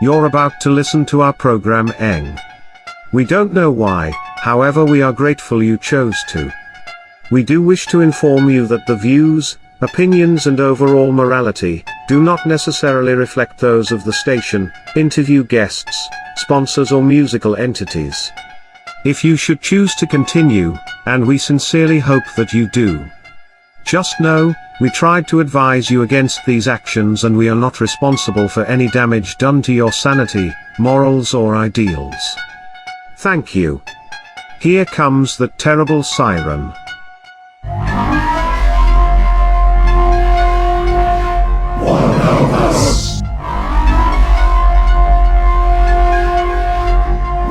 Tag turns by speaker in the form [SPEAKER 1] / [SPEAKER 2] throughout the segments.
[SPEAKER 1] You're about to listen to our program Eng. We don't know why, however we are grateful you chose to. We do wish to inform you that the views, opinions and overall morality do not necessarily reflect those of the station, interview guests, sponsors or musical entities. If you should choose to continue, and we sincerely hope that you do, just know, we tried to advise you against these actions and we are not responsible for any damage done to your sanity, morals or ideals. Thank you. Here comes the terrible siren.
[SPEAKER 2] One of us.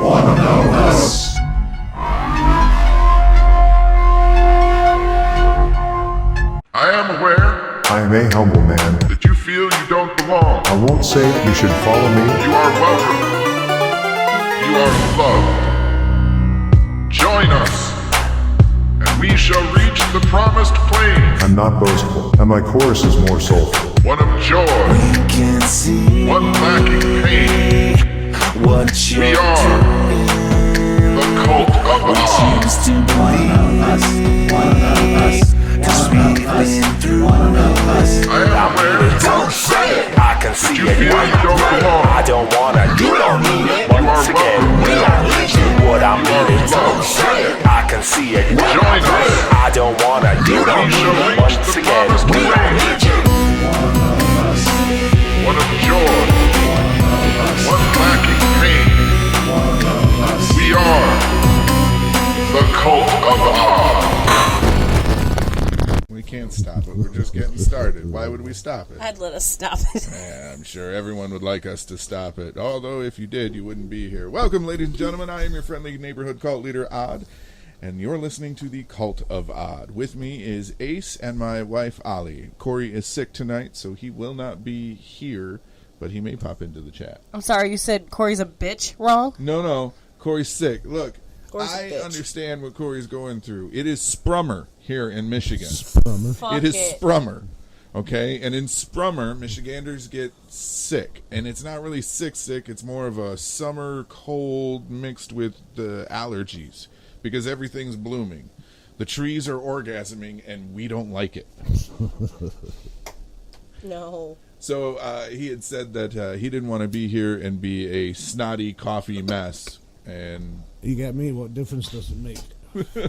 [SPEAKER 2] One of us.
[SPEAKER 3] I am aware
[SPEAKER 2] I am a humble man.
[SPEAKER 3] that you feel you don't belong.
[SPEAKER 2] I won't say you should follow me.
[SPEAKER 3] You are welcome. You are loved. Join us, and we shall reach the promised plain.
[SPEAKER 2] I'm not boastful, and my chorus is more soulful.
[SPEAKER 3] One of joy,
[SPEAKER 4] Can see
[SPEAKER 3] one lacking pain.
[SPEAKER 4] what
[SPEAKER 3] We
[SPEAKER 4] you're
[SPEAKER 3] are the cult of Odd.
[SPEAKER 4] used to be. Cause we've been through.
[SPEAKER 3] I am aware
[SPEAKER 4] Don't say it. I can
[SPEAKER 3] that
[SPEAKER 4] see
[SPEAKER 3] you
[SPEAKER 4] it.
[SPEAKER 3] feel you don't belong.
[SPEAKER 4] I don't wanna. You don't need it.
[SPEAKER 3] You are
[SPEAKER 4] Once again,
[SPEAKER 3] welcome.
[SPEAKER 4] we are legion. What I'm
[SPEAKER 3] You are
[SPEAKER 4] needing. Don't
[SPEAKER 3] loved.
[SPEAKER 4] say it. I can see it.
[SPEAKER 3] Join us.
[SPEAKER 4] I don't wanna. You don't
[SPEAKER 3] We shall
[SPEAKER 4] need it.
[SPEAKER 3] reach
[SPEAKER 4] Once
[SPEAKER 3] the
[SPEAKER 4] again,
[SPEAKER 3] promised
[SPEAKER 4] we are
[SPEAKER 3] plain.
[SPEAKER 4] legion.
[SPEAKER 3] One of joy, one lacking pain. We are the cult of Odd.
[SPEAKER 5] We can't stop it. We're just getting started. Why would we stop it?
[SPEAKER 6] I'd let us stop it.
[SPEAKER 5] Yeah, I'm sure everyone would like us to stop it. Although, if you did, you wouldn't be here. Welcome, ladies and gentlemen. I am your friendly neighborhood cult leader, Odd, and you're listening to the Cult of Odd. With me is Ace and my wife, Ollie. Corey is sick tonight, so he will not be here, but he may pop into the chat.
[SPEAKER 6] I'm sorry, you said Corey's a bitch wrong?
[SPEAKER 5] No, Corey's sick. Look,
[SPEAKER 6] Corey's a
[SPEAKER 5] I
[SPEAKER 6] bitch.
[SPEAKER 5] understand what Corey's going through. It is Sprummer here in Michigan.
[SPEAKER 6] Fuck
[SPEAKER 5] It is Sprummer, okay? And in Sprummer, Michiganders get sick. And it's not really sick, it's more of a summer cold mixed with the allergies because everything's blooming. The trees are orgasming, and we don't like it.
[SPEAKER 6] No.
[SPEAKER 5] So he had said that he didn't want to be here and be a snotty coffee mess. And
[SPEAKER 7] You got me. What difference does it make?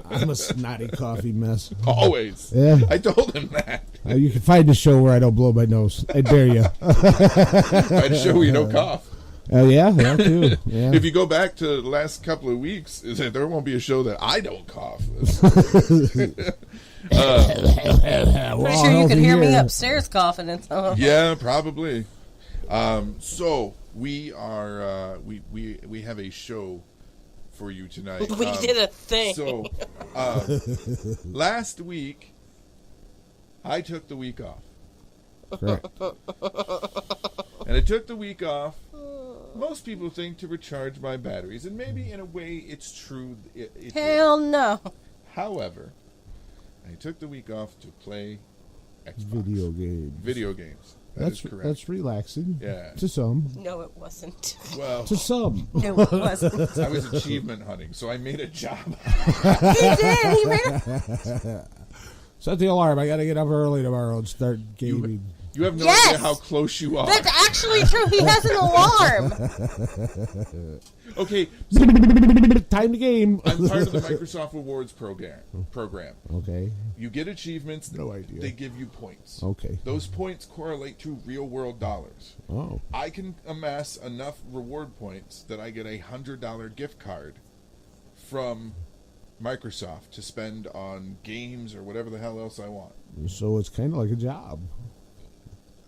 [SPEAKER 7] I'm a snotty coffee mess.
[SPEAKER 5] always.
[SPEAKER 7] Yeah.
[SPEAKER 5] I told him that.
[SPEAKER 7] You can find the show where I don't blow my nose. I dare you.
[SPEAKER 5] I'd show you no cough.
[SPEAKER 7] Yeah, that too. Yeah.
[SPEAKER 5] If you go back to the last couple of weeks, there won't be a show that I don't cough.
[SPEAKER 6] Pretty sure you could hear me upstairs coughing and stuff.
[SPEAKER 5] Yeah, probably. So we are we have a show for you tonight.
[SPEAKER 6] We did a thing.
[SPEAKER 5] So last week I took the week off.
[SPEAKER 7] Correct.
[SPEAKER 5] And I took the week off. Most people think to recharge my batteries, and maybe in a way it's true. It
[SPEAKER 6] Hell no.
[SPEAKER 5] However, I took the week off to play Xbox.
[SPEAKER 7] Video games.
[SPEAKER 5] That is correct.
[SPEAKER 7] That's relaxing.
[SPEAKER 5] Yeah.
[SPEAKER 7] To some.
[SPEAKER 6] No, it wasn't.
[SPEAKER 5] Well,
[SPEAKER 7] To some.
[SPEAKER 6] No, it wasn't.
[SPEAKER 5] I was achievement hunting, so I made a job.
[SPEAKER 6] He did. He made it.
[SPEAKER 7] Set the alarm. I got to get up early tomorrow and start gaming.
[SPEAKER 5] You have no
[SPEAKER 6] Yes!
[SPEAKER 5] idea how close you are.
[SPEAKER 6] That's actually true. He has an alarm.
[SPEAKER 5] Okay,
[SPEAKER 7] Time to game.
[SPEAKER 5] I'm part of the Microsoft Rewards program.
[SPEAKER 7] Okay.
[SPEAKER 5] You get achievements.
[SPEAKER 7] No idea.
[SPEAKER 5] They give you points.
[SPEAKER 7] Okay.
[SPEAKER 5] Those points correlate to real-world dollars.
[SPEAKER 7] Oh.
[SPEAKER 5] I can amass enough reward points that I get a $100 gift card from Microsoft to spend on games or whatever the hell else I want.
[SPEAKER 7] So it's kind of like a job.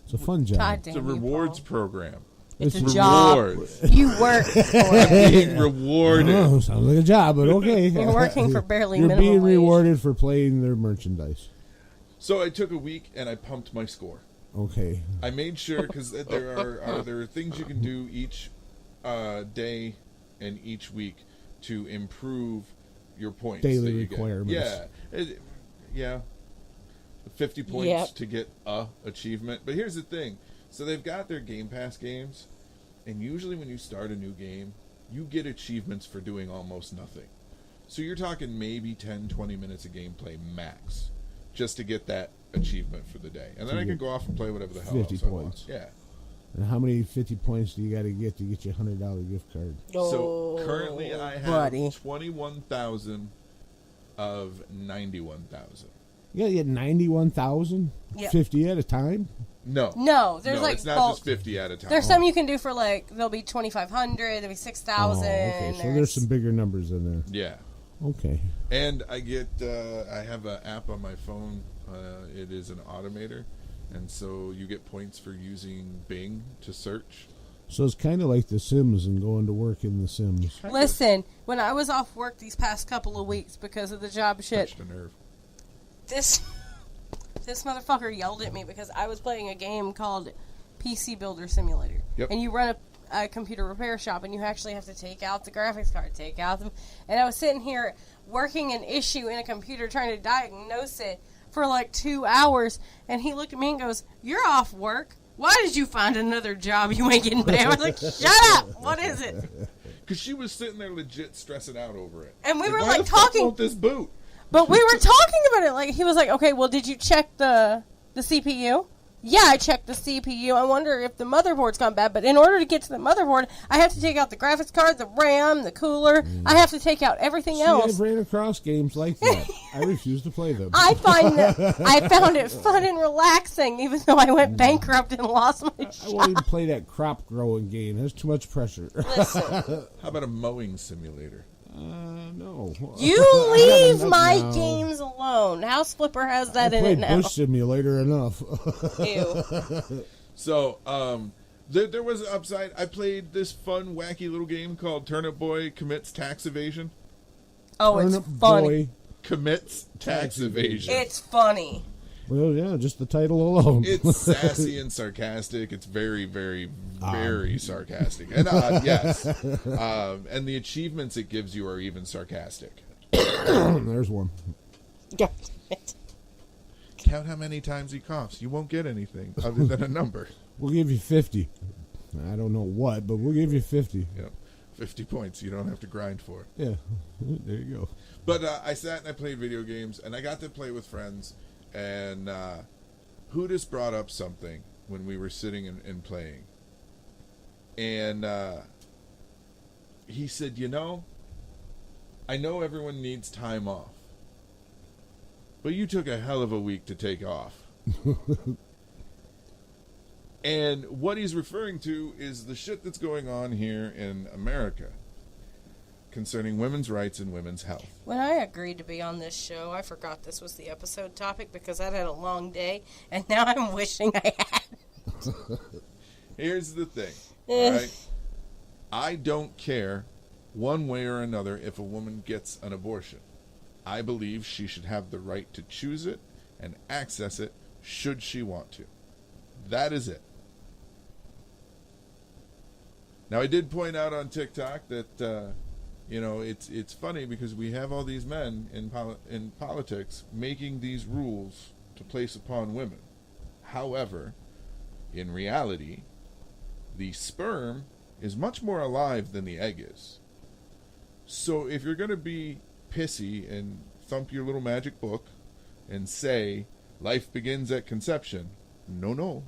[SPEAKER 7] It's a fun job.
[SPEAKER 6] God
[SPEAKER 5] It's
[SPEAKER 6] damn
[SPEAKER 5] a
[SPEAKER 6] you,
[SPEAKER 5] rewards
[SPEAKER 6] Paul.
[SPEAKER 5] program.
[SPEAKER 6] It's a
[SPEAKER 5] Rewards.
[SPEAKER 6] job. You work for it.
[SPEAKER 5] Being rewarded.
[SPEAKER 7] Oh, sounds like a job, but okay.
[SPEAKER 6] You're working for barely
[SPEAKER 7] You're
[SPEAKER 6] minimum
[SPEAKER 7] being
[SPEAKER 6] wage.
[SPEAKER 7] rewarded for playing their merchandise.
[SPEAKER 5] So I took a week and I pumped my score.
[SPEAKER 7] Okay.
[SPEAKER 5] I made sure because there are things you can do each day and each week to improve your points.
[SPEAKER 7] Daily
[SPEAKER 5] that you get.
[SPEAKER 7] requirements.
[SPEAKER 5] Yeah. 50 points
[SPEAKER 6] Yep.
[SPEAKER 5] to get a achievement. But here's the thing. So they've got their Game Pass games, And usually when you start a new game, you get achievements for doing almost nothing. So you're talking maybe 10, 20 minutes of gameplay max, just to get that achievement for the day. And then I can go off and play whatever the hell
[SPEAKER 7] 50
[SPEAKER 5] else I
[SPEAKER 7] points.
[SPEAKER 5] want. Yeah.
[SPEAKER 7] And how many 50 points do you got to get your $100 gift card?
[SPEAKER 5] So currently I have
[SPEAKER 6] buddy.
[SPEAKER 5] 21,000 of 91,000.
[SPEAKER 7] Yeah, you had 91,000?
[SPEAKER 6] Yeah.
[SPEAKER 7] 50 at a time?
[SPEAKER 5] No.
[SPEAKER 6] No, there's like
[SPEAKER 5] it's not
[SPEAKER 6] bulk.
[SPEAKER 5] just 50 at a time.
[SPEAKER 6] There's some you can do for like, there'll be 2,500, there'll be 6,000.
[SPEAKER 7] okay. So there's some bigger numbers in there.
[SPEAKER 5] Yeah.
[SPEAKER 7] Okay.
[SPEAKER 5] And I get, I have an app on my phone. It is an automator. And so you get points for using Bing to search.
[SPEAKER 7] So it's kind of like The Sims and going to work in The Sims.
[SPEAKER 6] Listen, when I was off work these past couple of weeks because of the job shit,
[SPEAKER 5] Touched a nerve.
[SPEAKER 6] this motherfucker yelled at me because I was playing a game called PC Builder Simulator.
[SPEAKER 5] Yep.
[SPEAKER 6] And you run a computer repair shop, and you actually have to take out the graphics card, take out them. And I was sitting here working an issue in a computer trying to diagnose it for like 2 hours, and he looked at me and goes, "You're off work. Why did you find another job? You ain't getting paid." I was like, "Shut up! What is it?"
[SPEAKER 5] Because she was sitting there legit stressing out over it.
[SPEAKER 6] And we were
[SPEAKER 5] why
[SPEAKER 6] like
[SPEAKER 5] the fuck
[SPEAKER 6] talking.
[SPEAKER 5] won't this boot?
[SPEAKER 6] But we were talking about it. Like, he was like, "Okay, well, did you check the CPU?" Yeah, I checked the CPU. I wonder if the motherboard's gone bad. But in order to get to the motherboard, I have to take out the graphics card, the RAM, the cooler. I have to take out everything else.
[SPEAKER 7] I've ran across games like that. I refuse to play them.
[SPEAKER 6] I found it fun and relaxing, even though I went bankrupt and lost my
[SPEAKER 7] I
[SPEAKER 6] shop.
[SPEAKER 7] won't even play that crop growing game. There's too much pressure.
[SPEAKER 6] Listen,
[SPEAKER 5] How about a mowing simulator?
[SPEAKER 7] No.
[SPEAKER 6] you leave
[SPEAKER 7] No.
[SPEAKER 6] my games alone. House Flipper has that
[SPEAKER 7] I
[SPEAKER 6] in it
[SPEAKER 7] played
[SPEAKER 6] now.
[SPEAKER 7] Bush Simulator enough.
[SPEAKER 6] Ew.
[SPEAKER 5] So, there was an upside. I played this fun, wacky little game called Turnip Boy Commits Tax Evasion.
[SPEAKER 6] Oh, it's
[SPEAKER 7] Turnip
[SPEAKER 6] funny.
[SPEAKER 7] Boy.
[SPEAKER 5] Commits tax evasion.
[SPEAKER 6] It's funny.
[SPEAKER 7] Well, yeah, just the title alone.
[SPEAKER 5] It's sassy and sarcastic. It's very, very, very sarcastic. And odd, yes. And the achievements it gives you are even sarcastic.
[SPEAKER 7] There's one.
[SPEAKER 6] God.
[SPEAKER 5] Count how many times he coughs. You won't get anything other than a number.
[SPEAKER 7] We'll give you 50. I don't know what, but we'll give you 50.
[SPEAKER 5] Yep. 50 points you don't have to grind for.
[SPEAKER 7] Yeah, there you go.
[SPEAKER 5] But I sat and I played video games, and I got to play with friends. And Hootis brought up something when we were sitting and playing. And he said, I know everyone needs time off. But you took a hell of a week to take off. And what he's referring to is the shit that's going on here in America concerning women's rights and women's health.
[SPEAKER 6] When I agreed to be on this show, I forgot this was the episode topic because I'd had a long day, and now I'm wishing I had.
[SPEAKER 5] Here's the thing, all right? I don't care one way or another if a woman gets an abortion. I believe she should have the right to choose it and access it should she want to. That is it. Now, I did point out on TikTok that, it's funny because we have all these men in politics making these rules to place upon women. However, in reality, the sperm is much more alive than the egg is. So if you're going to be pissy and thump your little magic book and say life begins at conception, no.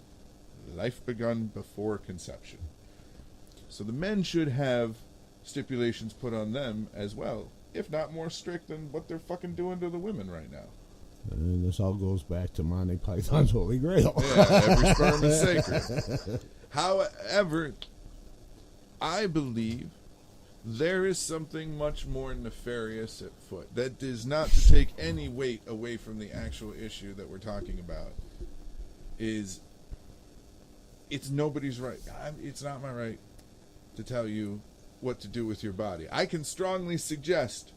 [SPEAKER 5] Life begun before conception. So the men should have stipulations put on them as well, if not more strict than what they're fucking doing to the women right now.
[SPEAKER 7] And this all goes back to Monty Python's Holy Grail.
[SPEAKER 5] Yeah, every sperm is sacred. However, I believe there is something much more nefarious at foot. That is not to take any weight away from the actual issue that we're talking about. It's nobody's right. It's not my right to tell you what to do with your body. I can strongly suggest,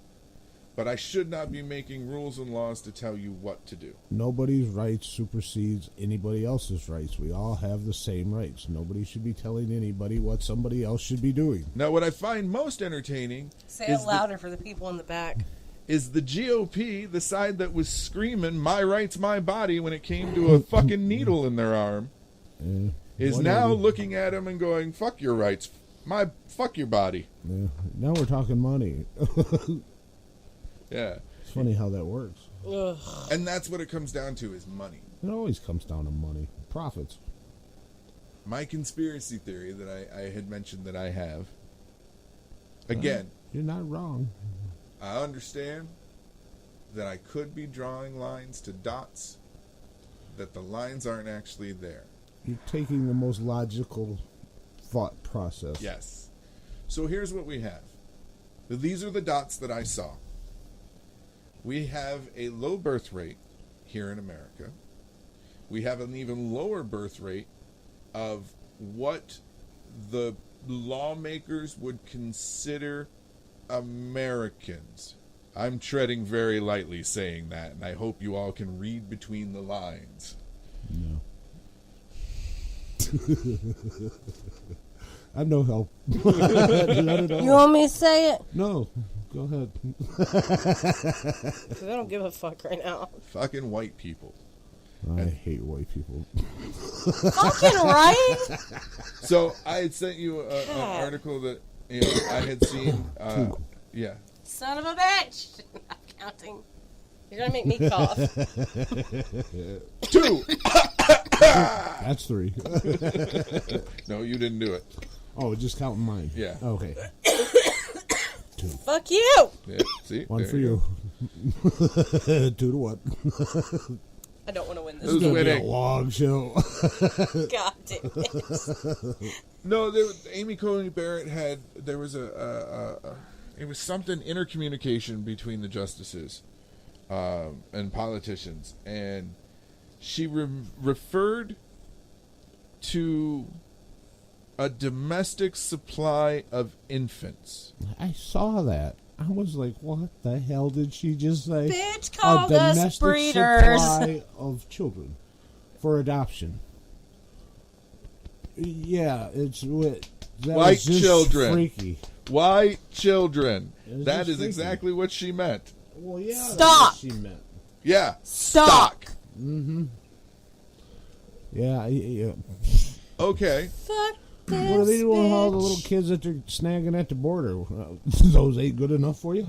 [SPEAKER 5] but I should not be making rules and laws to tell you what to do.
[SPEAKER 7] Nobody's rights supersedes anybody else's rights. We all have the same rights. Nobody should be telling anybody what somebody else should be doing.
[SPEAKER 5] Now, what I find most entertaining
[SPEAKER 6] Say it louder for the people in the back.
[SPEAKER 5] is the GOP, the side that was screaming, my rights, my body, when it came to a fucking needle in their arm. is
[SPEAKER 7] 180.
[SPEAKER 5] now looking at him and going, fuck your rights, fuck your body.
[SPEAKER 7] Yeah. Now we're talking money.
[SPEAKER 5] Yeah.
[SPEAKER 7] It's funny how that works.
[SPEAKER 6] Ugh.
[SPEAKER 5] And that's what it comes down to, is money.
[SPEAKER 7] It always comes down to money. Profits.
[SPEAKER 5] My conspiracy theory that I had mentioned that I have, again,
[SPEAKER 7] You're not wrong.
[SPEAKER 5] I understand that I could be drawing lines to dots, that the lines aren't actually there.
[SPEAKER 7] You're taking the most logical thought process.
[SPEAKER 5] Yes. So here's what we have. These are the dots that I saw. We have a low birth rate here in America. We have an even lower birth rate of what the lawmakers would consider Americans. I'm treading very lightly saying that, and I hope you all can read between the lines.
[SPEAKER 7] No. I'm no help. Not at all.
[SPEAKER 6] You want me to say it?
[SPEAKER 7] No. Go ahead.
[SPEAKER 6] 'Cause I don't give a fuck right now.
[SPEAKER 5] Fucking white people.
[SPEAKER 7] I hate white people.
[SPEAKER 6] Fucking right?
[SPEAKER 5] So I had sent you an article that I had seen. Yeah.
[SPEAKER 6] Son of a bitch. Not counting. You're going to make me cough.
[SPEAKER 5] 2.
[SPEAKER 7] That's 3.
[SPEAKER 5] No, you didn't do it.
[SPEAKER 7] Oh, just counting mine.
[SPEAKER 5] Yeah.
[SPEAKER 7] Okay.
[SPEAKER 6] Fuck you.
[SPEAKER 5] Yeah. See?
[SPEAKER 7] 1
[SPEAKER 5] There
[SPEAKER 7] for you. 2 to what?
[SPEAKER 6] I don't want to win
[SPEAKER 5] It
[SPEAKER 6] this.
[SPEAKER 5] was
[SPEAKER 7] It's gonna be a
[SPEAKER 5] winning.
[SPEAKER 7] long show.
[SPEAKER 6] God damn it.
[SPEAKER 5] No, Amy Coney Barrett had. There was it was something intercommunication between the justices and politicians, and she referred to a domestic supply of infants.
[SPEAKER 7] I saw that. I was like, what the hell did she just say?
[SPEAKER 6] Bitch
[SPEAKER 7] A
[SPEAKER 6] called us
[SPEAKER 7] domestic
[SPEAKER 6] breeders.
[SPEAKER 7] supply of children for adoption. Yeah, it's that
[SPEAKER 5] White
[SPEAKER 7] was just
[SPEAKER 5] children.
[SPEAKER 7] freaky.
[SPEAKER 5] White children.
[SPEAKER 7] It's
[SPEAKER 5] That
[SPEAKER 7] just
[SPEAKER 5] is
[SPEAKER 7] freaky.
[SPEAKER 5] exactly what she meant.
[SPEAKER 7] Well, yeah, that's
[SPEAKER 6] Stop.
[SPEAKER 7] what she meant.
[SPEAKER 5] Yeah.
[SPEAKER 6] Stop.
[SPEAKER 7] Yeah, yeah.
[SPEAKER 5] Okay.
[SPEAKER 6] Fuck this
[SPEAKER 7] What are they doing with all the
[SPEAKER 6] bitch.
[SPEAKER 7] little kids that they're snagging at the border? Those ain't good enough for you?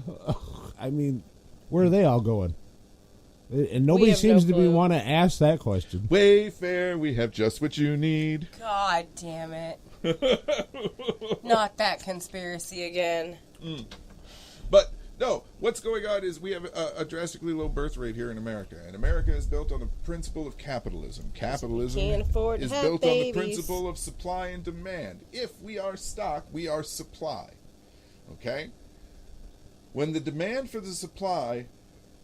[SPEAKER 7] I mean, where are they all going? And nobody
[SPEAKER 6] have
[SPEAKER 7] seems
[SPEAKER 6] no
[SPEAKER 7] to be
[SPEAKER 6] clue.
[SPEAKER 7] want to ask that question.
[SPEAKER 5] Wayfair, we have just what you need.
[SPEAKER 6] God damn it. Not that conspiracy again.
[SPEAKER 5] But no, what's going on is we have a drastically low birth rate here in America, and America is built on the principle of capitalism. Capitalism
[SPEAKER 6] Can't afford to
[SPEAKER 5] is
[SPEAKER 6] have
[SPEAKER 5] built on the
[SPEAKER 6] babies.
[SPEAKER 5] principle of supply and demand. If we are stock, we are supply. Okay? When the demand for the supply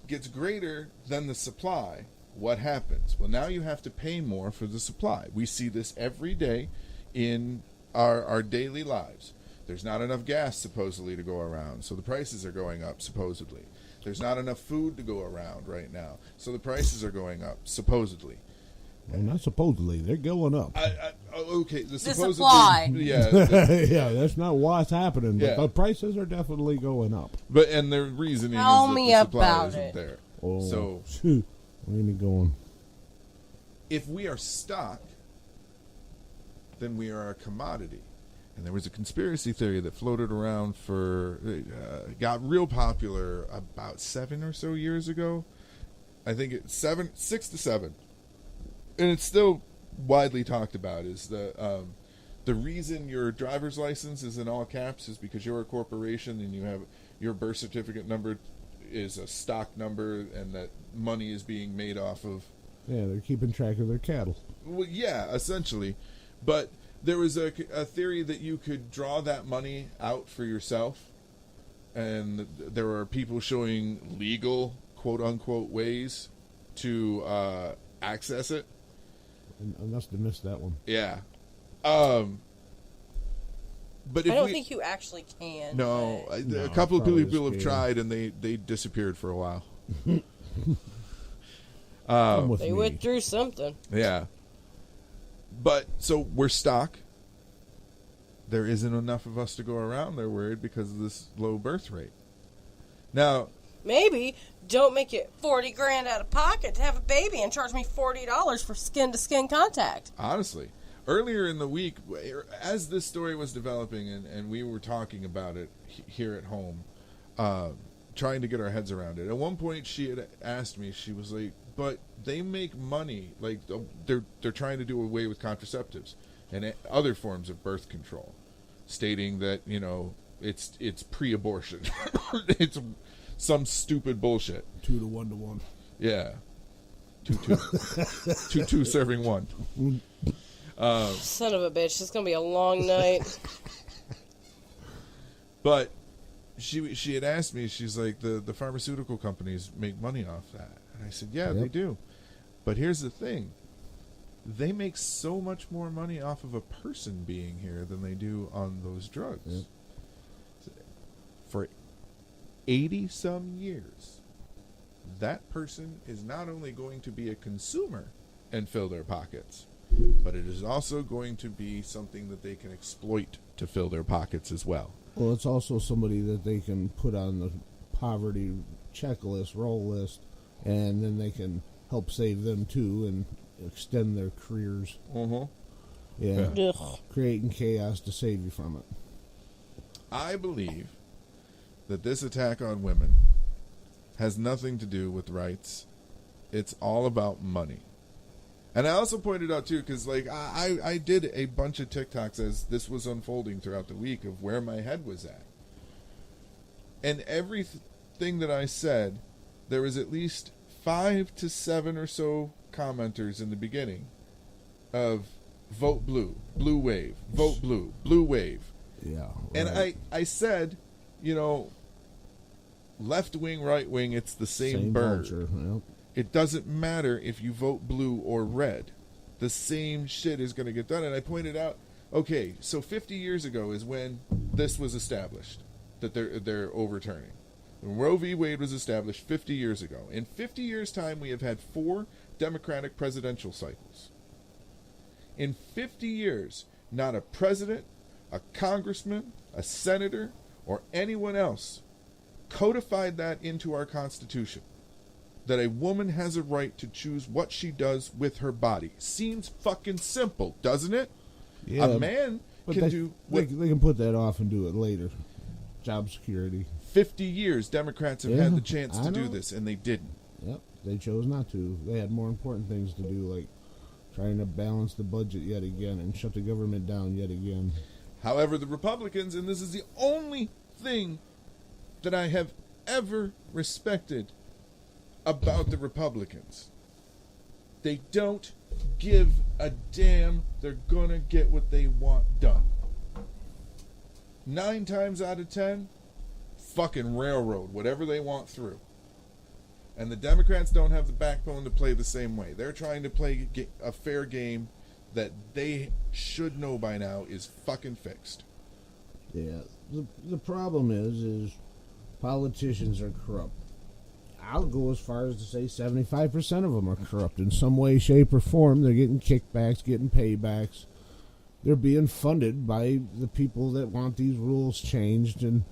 [SPEAKER 5] gets greater than the supply, what happens? Well, now you have to pay more for the supply. We see this every day in our daily lives. There's not enough gas, supposedly, to go around, so the prices are going up, supposedly. There's not enough food to go around right now, so the prices are going up, supposedly.
[SPEAKER 7] Well, not supposedly. They're going up.
[SPEAKER 5] Okay, the supposedly,
[SPEAKER 6] supply.
[SPEAKER 5] yeah,
[SPEAKER 7] Yeah, that's not what's happening. But
[SPEAKER 5] Yeah.
[SPEAKER 7] the prices are definitely going up.
[SPEAKER 5] but and the reasoning
[SPEAKER 6] Tell
[SPEAKER 5] is that
[SPEAKER 6] me
[SPEAKER 5] the supply
[SPEAKER 6] about
[SPEAKER 5] isn't
[SPEAKER 6] it.
[SPEAKER 5] there.
[SPEAKER 7] Oh,
[SPEAKER 5] So
[SPEAKER 7] shoot. Where are you going?
[SPEAKER 5] if we are stock, then we are a commodity. And there was a conspiracy theory that floated around got real popular about 7 or so years ago. I think it's 6 to 7, and it's still widely talked about. Is the reason your driver's license is in all caps is because you're a corporation and you have your birth certificate number is a stock number, and that money is being made off of.
[SPEAKER 7] Yeah, they're keeping track of their cattle.
[SPEAKER 5] Well, yeah, essentially, but there was a theory that you could draw that money out for yourself, and there are people showing legal, quote-unquote, ways to access it.
[SPEAKER 7] I must have missed that one.
[SPEAKER 5] Yeah. But if
[SPEAKER 6] I don't think you actually can.
[SPEAKER 5] No,
[SPEAKER 6] but-
[SPEAKER 5] a couple of
[SPEAKER 7] probably
[SPEAKER 5] people
[SPEAKER 7] a
[SPEAKER 5] have
[SPEAKER 7] scam.
[SPEAKER 5] tried, and they disappeared for a while.
[SPEAKER 7] Come with
[SPEAKER 6] They
[SPEAKER 7] me.
[SPEAKER 6] went through something.
[SPEAKER 5] Yeah. But, so we're stock. There isn't enough of us to go around. They're worried because of this low birth rate. Now,
[SPEAKER 6] Maybe don't make it 40 grand out of pocket to have a baby and charge me $40 for skin to skin contact.
[SPEAKER 5] honestly, earlier in the week, as this story was developing and we were talking about it here at home, trying to get our heads around it. At one point, she had asked me, she was like, "But they make money. Like they're trying to do away with contraceptives and other forms of birth control, stating that it's pre-abortion. It's some stupid bullshit.
[SPEAKER 7] 2 to 1 to 1.
[SPEAKER 5] Yeah, 2 serving 1.
[SPEAKER 6] Son of a bitch! It's gonna be a long night.
[SPEAKER 5] But she had asked me, she's like, the pharmaceutical companies make money off that. And I said, yeah, they do. But here's the thing. They make so much more money off of a person being here than they do on those drugs. Yep. For 80-some years, that person is not only going to be a consumer and fill their pockets, but it is also going to be something that they can exploit to fill their pockets as well.
[SPEAKER 7] Well, it's also somebody that they can put on the poverty checklist, roll list, and then they can help save them too and extend their careers. Yeah. Creating chaos to save you from it.
[SPEAKER 5] I believe that this attack on women has nothing to do with rights. It's all about money. And I also pointed out, too, because, like, I did a bunch of TikToks as this was unfolding throughout the week of where my head was at. And everything that I said, there was at least 5 to 7 or so commenters in the beginning of vote blue, blue wave, vote blue, blue wave.
[SPEAKER 7] Yeah. Right.
[SPEAKER 5] And I said, left wing, right wing, it's the same bird.
[SPEAKER 7] Vulture, yep.
[SPEAKER 5] It doesn't matter if you vote blue or red. The same shit is going to get done. And I pointed out, okay, so 50 years ago is when this was established, that they're overturning. When Roe v. Wade was established 50 years ago. In 50 years' time, we have had 4 Democratic presidential cycles. In 50 years, not a president, a congressman, a senator, or anyone else codified that into our Constitution. That a woman has a right to choose what she does with her body. Seems fucking simple, doesn't it?
[SPEAKER 7] Yeah,
[SPEAKER 5] a man can do...
[SPEAKER 7] They can put that off and do it later. Job security.
[SPEAKER 5] 50 years, Democrats have had the chance to do this, and they didn't.
[SPEAKER 7] Yep, they chose not to. They had more important things to do, like trying to balance the budget yet again and shut the government down yet again.
[SPEAKER 5] However, the Republicans, and this is the only thing that I have ever respected about the Republicans. They don't give a damn. They're gonna get what they want done. 9 times out of 10, fucking railroad whatever they want through. And the Democrats don't have the backbone to play the same way. They're trying to play a fair game that they should know by now is fucking fixed.
[SPEAKER 7] Yeah, the problem is politicians are corrupt. I'll go as far as to say 75% of them are corrupt in some way, shape, or form. They're getting kickbacks, getting paybacks. They're being funded by the people that want these rules changed and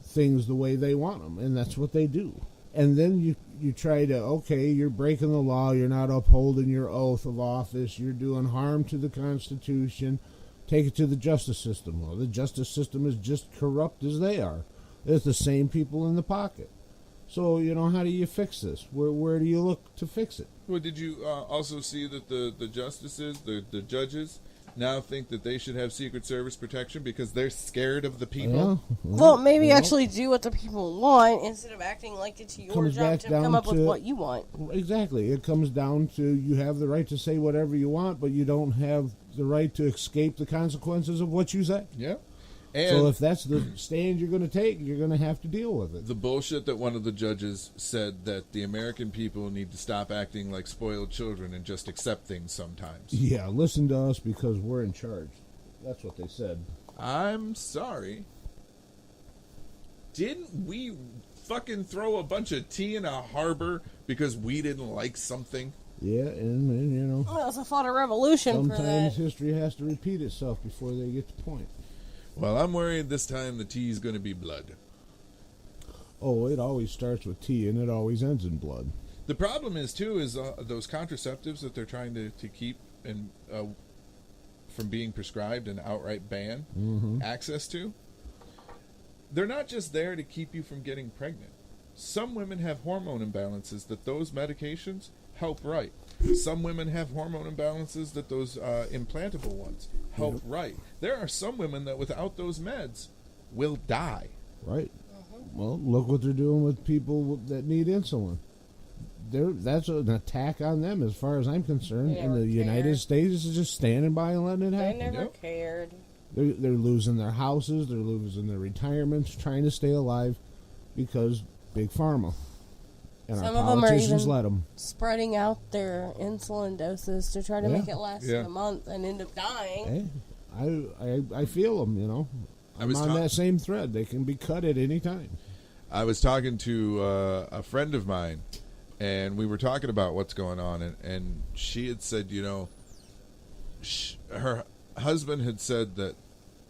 [SPEAKER 7] things the way they want them, and that's what they do. And then you try to, okay, you're breaking the law, you're not upholding your oath of office, you're doing harm to the Constitution, take it to the justice system. Well, the justice system is just corrupt as they are. It's the same people in the pocket. So, how do you fix this? Where do you look to fix it?
[SPEAKER 5] Well, did you also see that the justices, the judges, now think that they should have Secret Service protection because they're scared of the people?
[SPEAKER 7] Yeah,
[SPEAKER 6] well, maybe actually do what the people want instead of acting like it's your job to come up with what you want.
[SPEAKER 7] Exactly. It comes down to you have the right to say whatever you want, but you don't have the right to escape the consequences of what you say.
[SPEAKER 5] Yeah. And
[SPEAKER 7] so if that's the stand you're going to take, you're going to have to deal with it.
[SPEAKER 5] The bullshit that one of the judges said that the American people need to stop acting like spoiled children and just accept things sometimes.
[SPEAKER 7] Yeah, listen to us because we're in charge. That's what they said.
[SPEAKER 5] I'm sorry. Didn't we fucking throw a bunch of tea in a harbor because we didn't like something?
[SPEAKER 7] Yeah, and
[SPEAKER 6] Well, it's a fought a revolution for that.
[SPEAKER 7] Sometimes history has to repeat itself before they get to the point.
[SPEAKER 5] Well, I'm worried this time the tea is going to be blood.
[SPEAKER 7] Oh, it always starts with tea and it always ends in blood.
[SPEAKER 5] The problem is, too, is those contraceptives that they're trying to keep and from being prescribed and outright ban access to, they're not just there to keep you from getting pregnant. Some women have hormone imbalances that those medications help right. Some women have hormone imbalances that those implantable ones help right. There are some women that without those meds will die.
[SPEAKER 7] Right. Well, look what they're doing with people that need insulin. That's an attack on them, as far as I'm concerned. And the United States is just standing by and letting it happen.
[SPEAKER 6] They never cared.
[SPEAKER 7] They're losing their houses. They're losing their retirements, trying to stay alive because Big Pharma. And
[SPEAKER 6] Some
[SPEAKER 7] our
[SPEAKER 6] of them are
[SPEAKER 7] politicians
[SPEAKER 6] even
[SPEAKER 7] let them.
[SPEAKER 6] spreading out their insulin doses to try to make it last a month and end up dying.
[SPEAKER 7] Hey, I feel them, you know. I'm on that same thread. They can be cut at any time.
[SPEAKER 5] I was talking to a friend of mine, and we were talking about what's going on, and she had said, you know, her husband had said that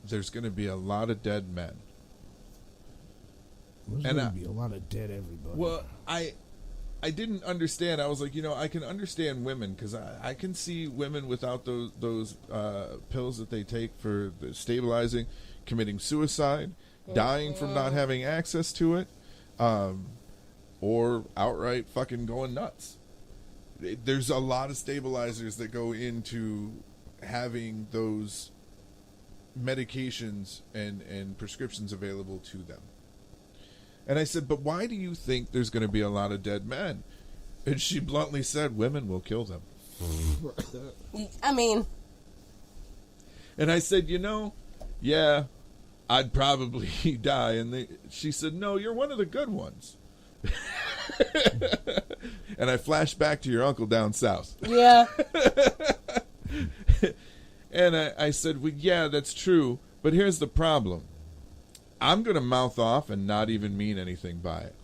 [SPEAKER 5] there's going to be a lot of dead men.
[SPEAKER 7] There's going to be a lot of dead everybody.
[SPEAKER 5] Well, I didn't understand. I was like, you know, I can understand women because I can see women without those pills that they take for the stabilizing, committing suicide, dying from not having access to it, or outright fucking going nuts. There's a lot of stabilizers that go into having those medications and prescriptions available to them. And I said, but why do you think there's going to be a lot of dead men? And she bluntly said, women will kill them.
[SPEAKER 6] I mean.
[SPEAKER 5] And I said, you know, yeah, I'd probably die. And she said, no, you're one of the good ones. And I flashed back to your uncle down south.
[SPEAKER 6] Yeah.
[SPEAKER 5] And I said, well, yeah, that's true. But here's the problem. I'm going to mouth off and not even mean anything by it.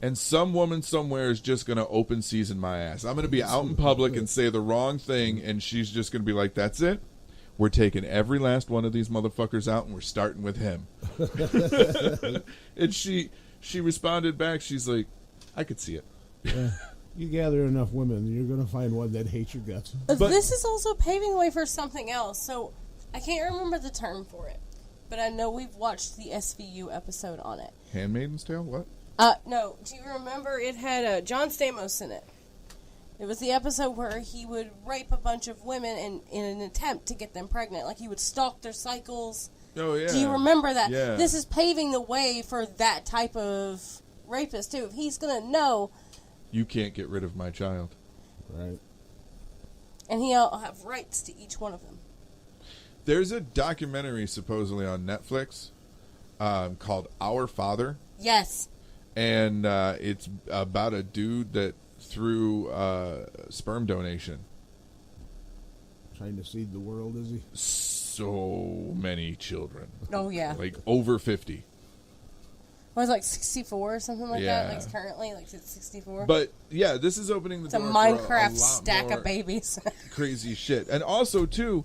[SPEAKER 5] And some woman somewhere is just going to open season my ass. I'm going to be out in public and say the wrong thing, and she's just going to be like, that's it? We're taking every last one of these motherfuckers out, and we're starting with him. And she responded back, she's like, I could see it.
[SPEAKER 7] Yeah. You gather enough women, you're going to find one that hates your guts.
[SPEAKER 6] But this is also paving the way for something else. So I can't remember the term for it, but I know we've watched the SVU episode on it.
[SPEAKER 5] Handmaid's Tale? What?
[SPEAKER 6] No. Do you remember it had John Stamos in it? It was the episode where he would rape a bunch of women in an attempt to get them pregnant. Like, he would stalk their cycles.
[SPEAKER 5] Oh, yeah.
[SPEAKER 6] Do you remember that?
[SPEAKER 5] Yeah.
[SPEAKER 6] This is paving the way for that type of rapist, too. If he's going to know...
[SPEAKER 5] You can't get rid of my child.
[SPEAKER 7] Right.
[SPEAKER 6] And he'll have rights to each one of them.
[SPEAKER 5] There's a documentary supposedly on Netflix called Our Father.
[SPEAKER 6] Yes.
[SPEAKER 5] And it's about a dude that threw sperm donation.
[SPEAKER 7] Trying to seed the world, is he?
[SPEAKER 5] So many children.
[SPEAKER 6] Oh, yeah.
[SPEAKER 5] Like over 50.
[SPEAKER 6] Was it like 64 or something like
[SPEAKER 5] Yeah.
[SPEAKER 6] that? Like currently, like it's 64.
[SPEAKER 5] But yeah, this is opening the
[SPEAKER 6] it's a
[SPEAKER 5] door
[SPEAKER 6] Minecraft
[SPEAKER 5] for a lot
[SPEAKER 6] stack
[SPEAKER 5] more
[SPEAKER 6] of babies.
[SPEAKER 5] crazy shit. And also, too,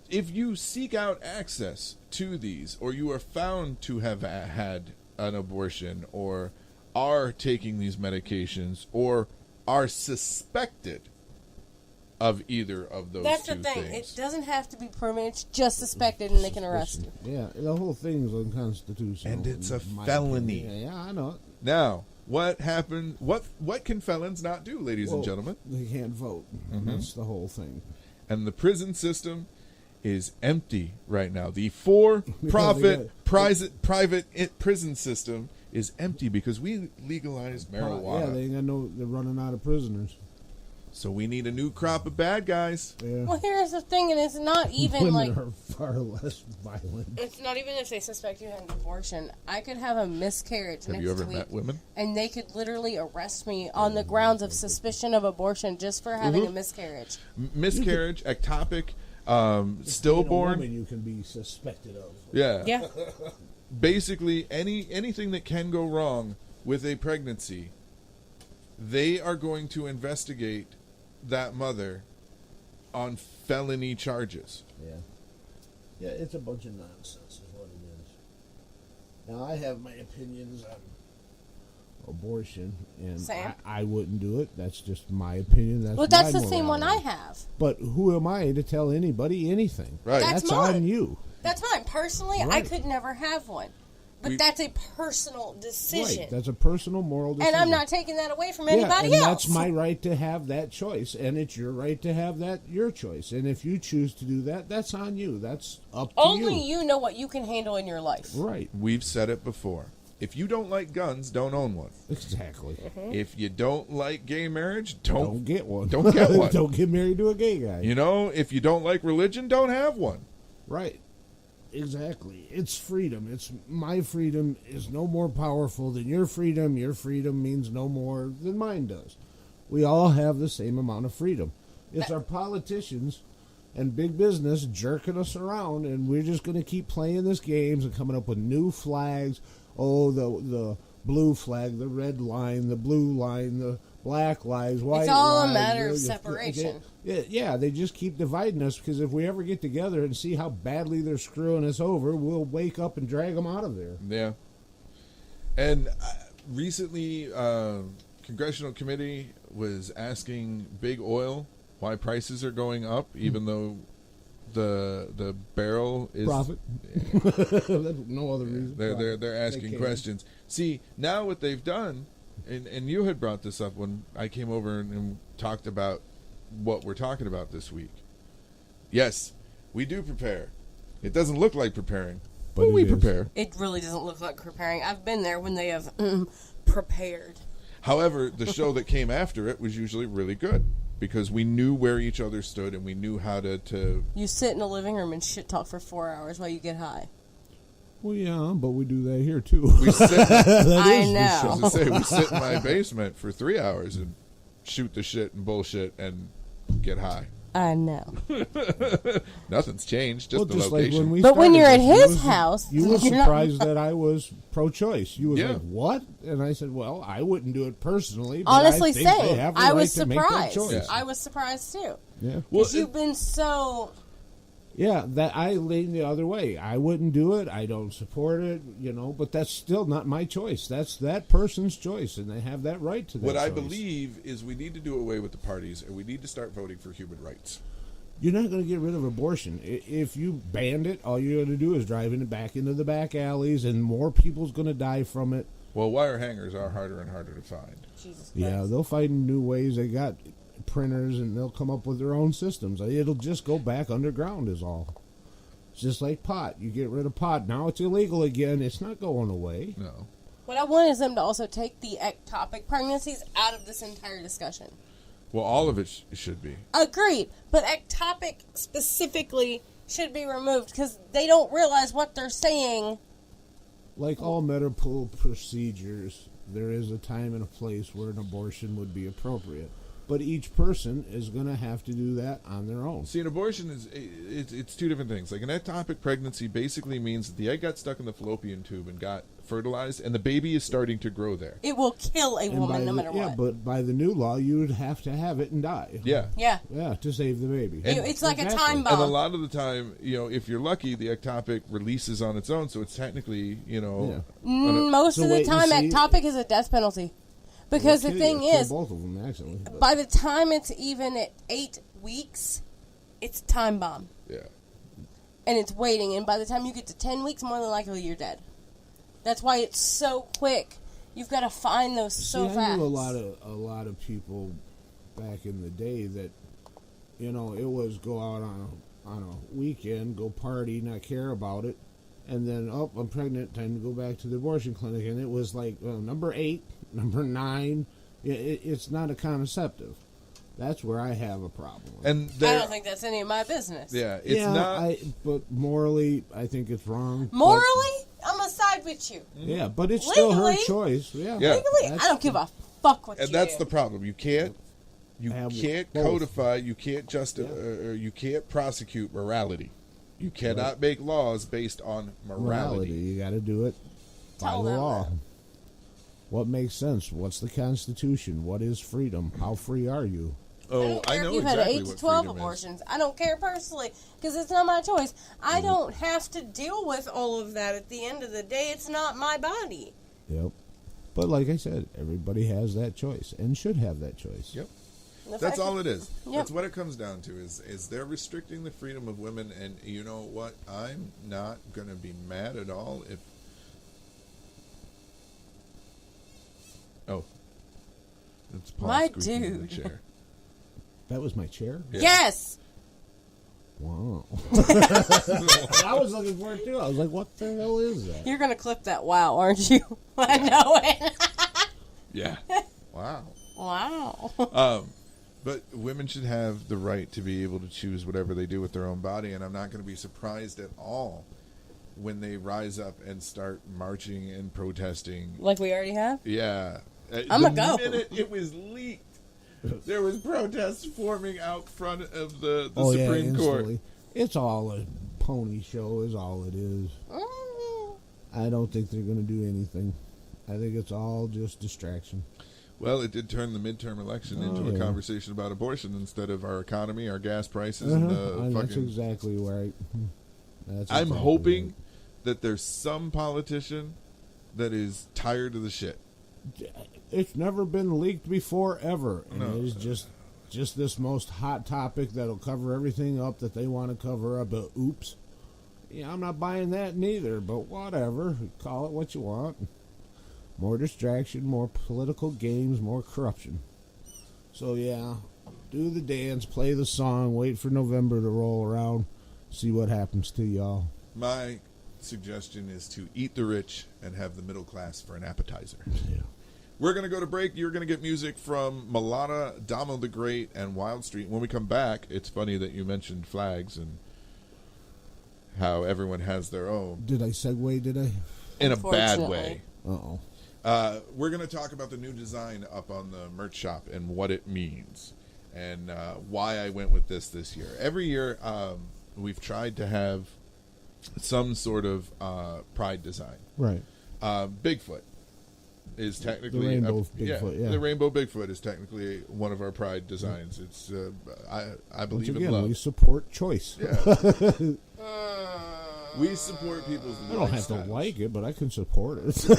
[SPEAKER 5] if you seek out access to these, or you are found to have had an abortion, or are taking these medications, or are suspected of either of those
[SPEAKER 6] That's
[SPEAKER 5] two
[SPEAKER 6] the thing.
[SPEAKER 5] things.
[SPEAKER 6] It doesn't have to be proven. It's just suspected, and they can arrest you.
[SPEAKER 7] Yeah, the whole thing is unconstitutional.
[SPEAKER 5] And it's a
[SPEAKER 7] in my
[SPEAKER 5] felony.
[SPEAKER 7] opinion. Yeah, I know it.
[SPEAKER 5] Now, what happened? What can felons not do, ladies and gentlemen?
[SPEAKER 7] They can't vote. That's the whole thing.
[SPEAKER 5] And the prison system is empty right now. The for-profit private prison system is empty because we legalized marijuana.
[SPEAKER 7] Yeah, they ain't got they're running out of prisoners.
[SPEAKER 5] So we need a new crop of bad guys.
[SPEAKER 7] Yeah.
[SPEAKER 6] Well, here's the thing, and it's not even
[SPEAKER 7] Women
[SPEAKER 6] like
[SPEAKER 7] are far less violent.
[SPEAKER 6] it's not even if they suspect you had an abortion. I could have a miscarriage
[SPEAKER 5] Have
[SPEAKER 6] next
[SPEAKER 5] you ever
[SPEAKER 6] week,
[SPEAKER 5] met women?
[SPEAKER 6] and they could literally arrest me on the grounds of suspicion of abortion just for having a miscarriage.
[SPEAKER 5] Miscarriage, ectopic,
[SPEAKER 7] Being a
[SPEAKER 5] stillborn.
[SPEAKER 7] woman you can be suspected of.
[SPEAKER 5] Yeah.
[SPEAKER 6] Yeah.
[SPEAKER 5] Basically, anything that can go wrong with a pregnancy, they are going to investigate that mother on felony charges.
[SPEAKER 7] Yeah. Yeah, it's a bunch of nonsense is what it is. Now, I have my opinions on abortion, and
[SPEAKER 6] Same.
[SPEAKER 7] I wouldn't do it. That's just my opinion. That's
[SPEAKER 6] Well, that's
[SPEAKER 7] my
[SPEAKER 6] the same one I
[SPEAKER 7] morality.
[SPEAKER 6] have.
[SPEAKER 7] But who am I to tell anybody anything?
[SPEAKER 5] Right.
[SPEAKER 6] That's
[SPEAKER 7] That's
[SPEAKER 6] mine.
[SPEAKER 7] on you.
[SPEAKER 6] That's mine. Personally, I
[SPEAKER 7] Right.
[SPEAKER 6] could never have one. But that's a personal decision.
[SPEAKER 7] Right. That's a personal moral decision.
[SPEAKER 6] And I'm not taking that away from
[SPEAKER 7] Yeah,
[SPEAKER 6] anybody
[SPEAKER 7] and
[SPEAKER 6] else.
[SPEAKER 7] that's my right to have that choice, and it's your right to have that your choice. And if you choose to do that, that's on you. That's up to
[SPEAKER 6] Only
[SPEAKER 7] you.
[SPEAKER 6] you know what you can handle in your life.
[SPEAKER 7] Right.
[SPEAKER 5] We've said it before. If you don't like guns, don't own one.
[SPEAKER 7] Exactly.
[SPEAKER 5] If you don't like gay marriage,
[SPEAKER 7] Don't get one.
[SPEAKER 5] Don't get one.
[SPEAKER 7] Don't get married to a gay guy.
[SPEAKER 5] You know, if you don't like religion, don't have one.
[SPEAKER 7] Right. Exactly. It's freedom. It's my freedom is no more powerful than your freedom. Your freedom means no more than mine does. We all have the same amount of freedom. It's our politicians and big business jerking us around, and we're just going to keep playing these games and coming up with new flags. Oh, the blue flag, the red line, the blue line, the black lines, white
[SPEAKER 6] It's all a
[SPEAKER 7] lines,
[SPEAKER 6] matter of
[SPEAKER 7] you know,
[SPEAKER 6] separation.
[SPEAKER 7] Yeah, they just keep dividing us, because if we ever get together and see how badly they're screwing us over, we'll wake up and drag them out of there.
[SPEAKER 5] Yeah. And recently, Congressional Committee was asking Big Oil why prices are going up, even though the barrel is
[SPEAKER 7] Profit. That's no other reason.
[SPEAKER 5] They're asking
[SPEAKER 7] can.
[SPEAKER 5] questions. See, now what they've done, and you had brought this up when I came over and talked about what we're talking about this week. Yes, we do prepare. It doesn't look like preparing, but
[SPEAKER 7] it
[SPEAKER 5] we
[SPEAKER 7] is.
[SPEAKER 5] prepare.
[SPEAKER 6] It really doesn't look like preparing. I've been there when they have prepared.
[SPEAKER 5] However, the show that came after it was usually really good because we knew where each other stood and we knew how to
[SPEAKER 6] You sit in the living room and shit talk for 4 hours while you get high.
[SPEAKER 7] Well, yeah, but we do that here, too.
[SPEAKER 5] we sit,
[SPEAKER 6] I know.
[SPEAKER 5] as I say, we sit in my basement for 3 hours and shoot the shit and bullshit and get high.
[SPEAKER 6] I know.
[SPEAKER 5] Nothing's changed, just
[SPEAKER 7] Well,
[SPEAKER 5] the
[SPEAKER 7] just like
[SPEAKER 5] location.
[SPEAKER 7] when we
[SPEAKER 6] But when
[SPEAKER 7] started
[SPEAKER 6] you're at
[SPEAKER 7] this,
[SPEAKER 6] his house,
[SPEAKER 7] you were
[SPEAKER 6] you're not-
[SPEAKER 7] surprised that I was pro-choice. You was
[SPEAKER 5] Yeah.
[SPEAKER 7] like, "What?" And I said, "Well, I wouldn't do it personally, but
[SPEAKER 6] Honestly,
[SPEAKER 7] I think they
[SPEAKER 6] same.
[SPEAKER 7] have the
[SPEAKER 6] I
[SPEAKER 7] right
[SPEAKER 6] was
[SPEAKER 7] to make that
[SPEAKER 6] surprised.
[SPEAKER 7] choice."
[SPEAKER 5] Yeah.
[SPEAKER 6] I was surprised too.
[SPEAKER 7] Yeah,
[SPEAKER 6] Because you've been so.
[SPEAKER 7] yeah. That I lean the other way. I wouldn't do it. I don't support it. But that's still not my choice. That's that person's choice, and they have that right to that.
[SPEAKER 5] What I
[SPEAKER 7] choice.
[SPEAKER 5] believe is we need to do away with the parties and we need to start voting for human rights.
[SPEAKER 7] You're not going to get rid of abortion. If you banned it, all you're going to do is drive it back into the back alleys, and more people's going to die from it.
[SPEAKER 5] Well, wire hangers are harder and harder to find.
[SPEAKER 6] Jesus Christ.
[SPEAKER 7] Yeah, they'll find new ways. They got printers, and they'll come up with their own systems. It'll just go back underground is all. It's just like pot. You get rid of pot. Now it's illegal again. It's not going away.
[SPEAKER 5] No.
[SPEAKER 6] What I want is them to also take the ectopic pregnancies out of this entire discussion.
[SPEAKER 5] Well, all of it should be.
[SPEAKER 6] Agreed, but ectopic specifically should be removed because they don't realize what they're saying.
[SPEAKER 7] Like all medical procedures, there is a time and a place where an abortion would be appropriate. But each person is going to have to do that on their own.
[SPEAKER 5] See, an abortion is it's two different things. Like an ectopic pregnancy basically means that the egg got stuck in the fallopian tube and got fertilized, and the baby is starting to grow there.
[SPEAKER 6] It will kill a
[SPEAKER 7] And
[SPEAKER 6] woman no matter
[SPEAKER 7] yeah,
[SPEAKER 6] what.
[SPEAKER 7] but by the new law, you would have to have it and die.
[SPEAKER 5] Yeah.
[SPEAKER 6] Yeah.
[SPEAKER 7] Yeah, to save the baby.
[SPEAKER 6] It's like a
[SPEAKER 7] Exactly.
[SPEAKER 6] time
[SPEAKER 5] And a
[SPEAKER 6] bomb.
[SPEAKER 5] lot of the time, if you're lucky, the ectopic releases on its own, so it's technically,
[SPEAKER 6] Most
[SPEAKER 7] So
[SPEAKER 6] of the
[SPEAKER 7] wait and
[SPEAKER 6] time,
[SPEAKER 7] see.
[SPEAKER 6] ectopic is a death penalty. Because the
[SPEAKER 7] Kill
[SPEAKER 6] thing
[SPEAKER 7] you. Kill
[SPEAKER 6] is,
[SPEAKER 7] both of them actually. but-
[SPEAKER 6] by the time it's even at 8 weeks, it's time bomb.
[SPEAKER 5] yeah.
[SPEAKER 6] And it's waiting. And by the time you get to 10 weeks, more than likely you're dead. That's why it's so quick. You've got to find those so
[SPEAKER 7] See,
[SPEAKER 6] fast.
[SPEAKER 7] I knew a lot of people back in the day that, it was go out on a weekend, go party, not care about it, and then I'm pregnant, time to go back to the abortion clinic, and it was like number 8, number 9. It's not a contraceptive. That's where I have a problem.
[SPEAKER 5] And
[SPEAKER 6] I don't think that's any of my business.
[SPEAKER 5] yeah, it's not.
[SPEAKER 7] But morally, I think it's wrong. but-
[SPEAKER 6] Morally, I'm going to side with you.
[SPEAKER 7] yeah, but it's still her
[SPEAKER 6] Legally-
[SPEAKER 7] choice. Yeah,
[SPEAKER 5] Yeah.
[SPEAKER 6] Legally, I don't give a fuck what
[SPEAKER 5] And
[SPEAKER 6] you
[SPEAKER 5] that's
[SPEAKER 6] do.
[SPEAKER 5] the problem. You can't
[SPEAKER 7] Have both.
[SPEAKER 5] codify, you can't or you can't prosecute morality. You cannot make laws based on morality.
[SPEAKER 7] You got to do it by
[SPEAKER 6] Tell
[SPEAKER 7] the
[SPEAKER 6] them
[SPEAKER 7] law.
[SPEAKER 6] that.
[SPEAKER 7] What makes sense? What's the Constitution? What is freedom? How free are you?
[SPEAKER 5] Oh,
[SPEAKER 6] don't care
[SPEAKER 5] I know
[SPEAKER 6] if you've
[SPEAKER 5] exactly
[SPEAKER 6] had 8 to
[SPEAKER 5] what
[SPEAKER 6] 12
[SPEAKER 5] freedom is.
[SPEAKER 6] abortions. I don't care personally because it's not my choice. I don't have to deal with all of that at the end of the day. It's not my body.
[SPEAKER 7] Yep. But like I said, everybody has that choice and should have that choice.
[SPEAKER 5] Yep.
[SPEAKER 6] The
[SPEAKER 5] That's
[SPEAKER 6] fact
[SPEAKER 5] all
[SPEAKER 6] that-
[SPEAKER 5] it is.
[SPEAKER 6] Yep.
[SPEAKER 5] That's what it comes down to is they're restricting the freedom of women, and you know what? I'm not going to be mad at all if... Oh. It's Paul
[SPEAKER 6] My
[SPEAKER 5] squeaking in the
[SPEAKER 6] dude.
[SPEAKER 5] chair.
[SPEAKER 7] That was my chair?
[SPEAKER 5] Yeah.
[SPEAKER 6] Yes.
[SPEAKER 7] Wow. I was looking for it too. I was like, what the hell is that?
[SPEAKER 6] You're gonna clip that wow, aren't you? I know it.
[SPEAKER 5] Yeah. Wow.
[SPEAKER 6] Wow.
[SPEAKER 5] But women should have the right to be able to choose whatever they do with their own body, and I'm not going to be surprised at all when they rise up and start marching and protesting.
[SPEAKER 6] Like we already have?
[SPEAKER 5] Yeah.
[SPEAKER 6] I'ma
[SPEAKER 5] The
[SPEAKER 6] go.
[SPEAKER 5] minute it was leaked, there was protests forming out front of the
[SPEAKER 7] Oh, yeah,
[SPEAKER 5] Supreme Court.
[SPEAKER 7] instantly. It's all a pony show is all it is. I don't think they're going to do anything. I think it's all just distraction.
[SPEAKER 5] Well, it did turn the midterm election into a
[SPEAKER 7] yeah.
[SPEAKER 5] conversation about abortion instead of our economy, our gas prices, and the
[SPEAKER 7] And that's
[SPEAKER 5] fucking...
[SPEAKER 7] exactly right. That's
[SPEAKER 5] I'm
[SPEAKER 7] exactly
[SPEAKER 5] hoping
[SPEAKER 7] right.
[SPEAKER 5] that there's some politician that is tired of the shit.
[SPEAKER 7] It's never been leaked before, ever. And
[SPEAKER 5] No.
[SPEAKER 7] it is just this most hot topic that'll cover everything up that they want to cover up. But oops. Yeah, I'm not buying that neither, but whatever. Call it what you want. More distraction, more political games, more corruption. So yeah, do the dance, play the song, wait for November to roll around, see what happens to y'all.
[SPEAKER 5] My suggestion is to eat the rich and have the middle class for an appetizer.
[SPEAKER 7] Yeah.
[SPEAKER 5] We're going to go to break. You're going to get music from Malota, Damo The Great, and Wildstreet. When we come back, it's funny that you mentioned flags and how everyone has their own.
[SPEAKER 7] Did I segue, did I?
[SPEAKER 5] In a bad
[SPEAKER 6] Unfortunately.
[SPEAKER 5] way.
[SPEAKER 7] Uh-oh.
[SPEAKER 5] We're going to talk about the new design up on the merch shop and what it means and why I went with this year. Every year, we've tried to have some sort of pride design.
[SPEAKER 7] Right.
[SPEAKER 5] Bigfoot is technically...
[SPEAKER 7] The rainbow Bigfoot, yeah.
[SPEAKER 5] The rainbow Bigfoot is technically one of our pride designs. It's I believe
[SPEAKER 7] Once
[SPEAKER 5] in
[SPEAKER 7] again,
[SPEAKER 5] love.
[SPEAKER 7] we support choice.
[SPEAKER 5] Yeah. We support people's
[SPEAKER 7] I don't have to
[SPEAKER 5] lifestyles.
[SPEAKER 7] like it, but I can support it.
[SPEAKER 5] It's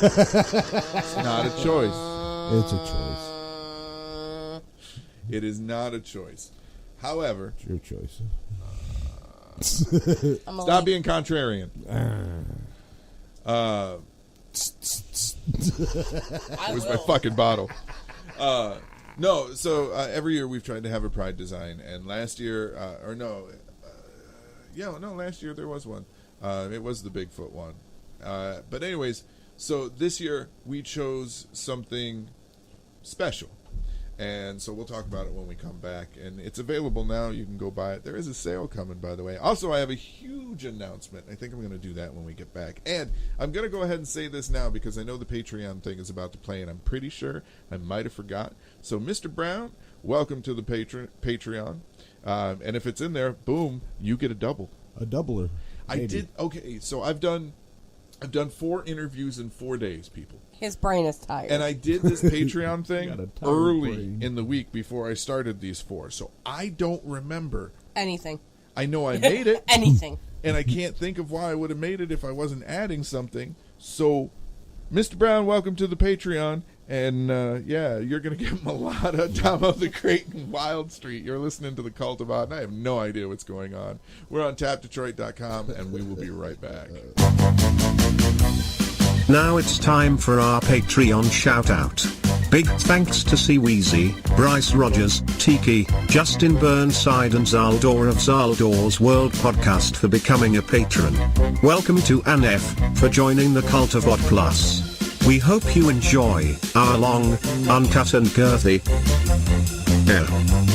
[SPEAKER 5] not a choice.
[SPEAKER 7] It's a choice.
[SPEAKER 5] It is not a choice. However,
[SPEAKER 7] It's your choice.
[SPEAKER 6] I'm a
[SPEAKER 5] stop
[SPEAKER 6] like-
[SPEAKER 5] being contrarian. Where's my fucking bottle? No, so every year we've tried to have a pride design, and last year, last year there was one. It was the Bigfoot one. But anyways, so this year we chose something special. And so we'll talk about it when we come back. And it's available now. You can go buy it. There is a sale coming, by the way. Also, I have a huge announcement. I think I'm going to do that when we get back. And I'm going to go ahead and say this now because I know the Patreon thing is about to play, and I'm pretty sure I might have forgot. So, Mr. Brown, welcome to the Patreon. And if it's in there, boom, you get a double.
[SPEAKER 7] A doubler.
[SPEAKER 5] I
[SPEAKER 7] maybe.
[SPEAKER 5] did. Okay, so I've done 4 interviews in 4 days, people.
[SPEAKER 6] His brain is tired.
[SPEAKER 5] And I did this Patreon
[SPEAKER 7] Got a
[SPEAKER 5] thing
[SPEAKER 7] tired
[SPEAKER 5] early
[SPEAKER 7] brain.
[SPEAKER 5] in the week before I started these 4. So I don't remember.
[SPEAKER 6] Anything.
[SPEAKER 5] I know I made it,
[SPEAKER 6] Anything.
[SPEAKER 5] and I can't think of why I would have made it if I wasn't adding something. So, Mr. Brown, welcome to the Patreon. And, you're going to get Malota, Damo The Great, and Wildstreet. You're listening to The Cult of Odd, and I have no idea what's going on. We're on tapdetroit.com, and we will be right back.
[SPEAKER 1] Now it's time for our Patreon shout-out. Big thanks to Wheezy, Bryce Rogers, Tiki, Justin Burnside and Zaldor of Zaldor's World Podcast for becoming a patron. Welcome to Anef, for joining the Cult of Odd Plus. We hope you enjoy our long, uncut and girthy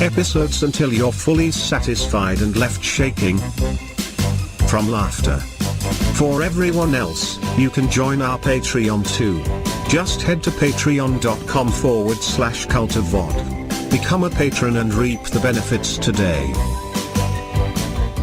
[SPEAKER 1] episodes until you're fully satisfied and left shaking from laughter. For everyone else, you can join our Patreon too. Just head to patreon.com/cultofvod. Become a patron and reap the benefits today.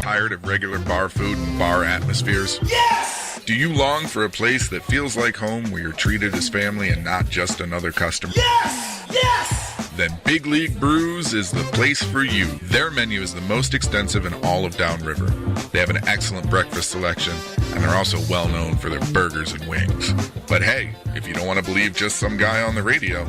[SPEAKER 3] Tired of regular bar food and bar atmospheres? Yes! Do you long for a place that feels like home where you're treated as family and not just another customer? Yes! Yes! then Big League Brews is the place for you. Their menu is the most extensive in all of Downriver. They have an excellent breakfast selection, and they're also well known for their burgers and wings. But hey, if you don't want to believe just some guy on the radio,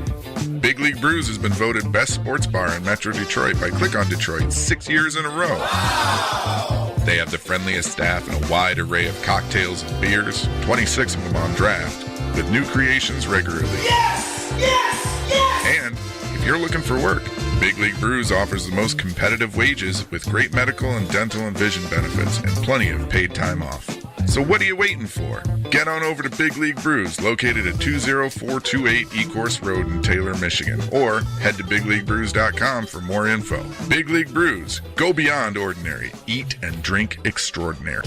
[SPEAKER 3] Big League Brews has been voted best sports bar in Metro Detroit by Click on Detroit 6 years in a row. Wow. They have the friendliest staff and a wide array of cocktails and beers, 26 of them on draft, with new creations regularly. Yes! Yes! Yes! And if you're looking for work, Big League Brews offers the most competitive wages with great medical and dental and vision benefits and plenty of paid time off. So what are you waiting for? Get on over to Big League Brews, located at 20428 Ecorse Road in Taylor, Michigan, or head to bigleaguebrews.com for more info. Big League Brews. Go beyond ordinary. Eat and drink extraordinary.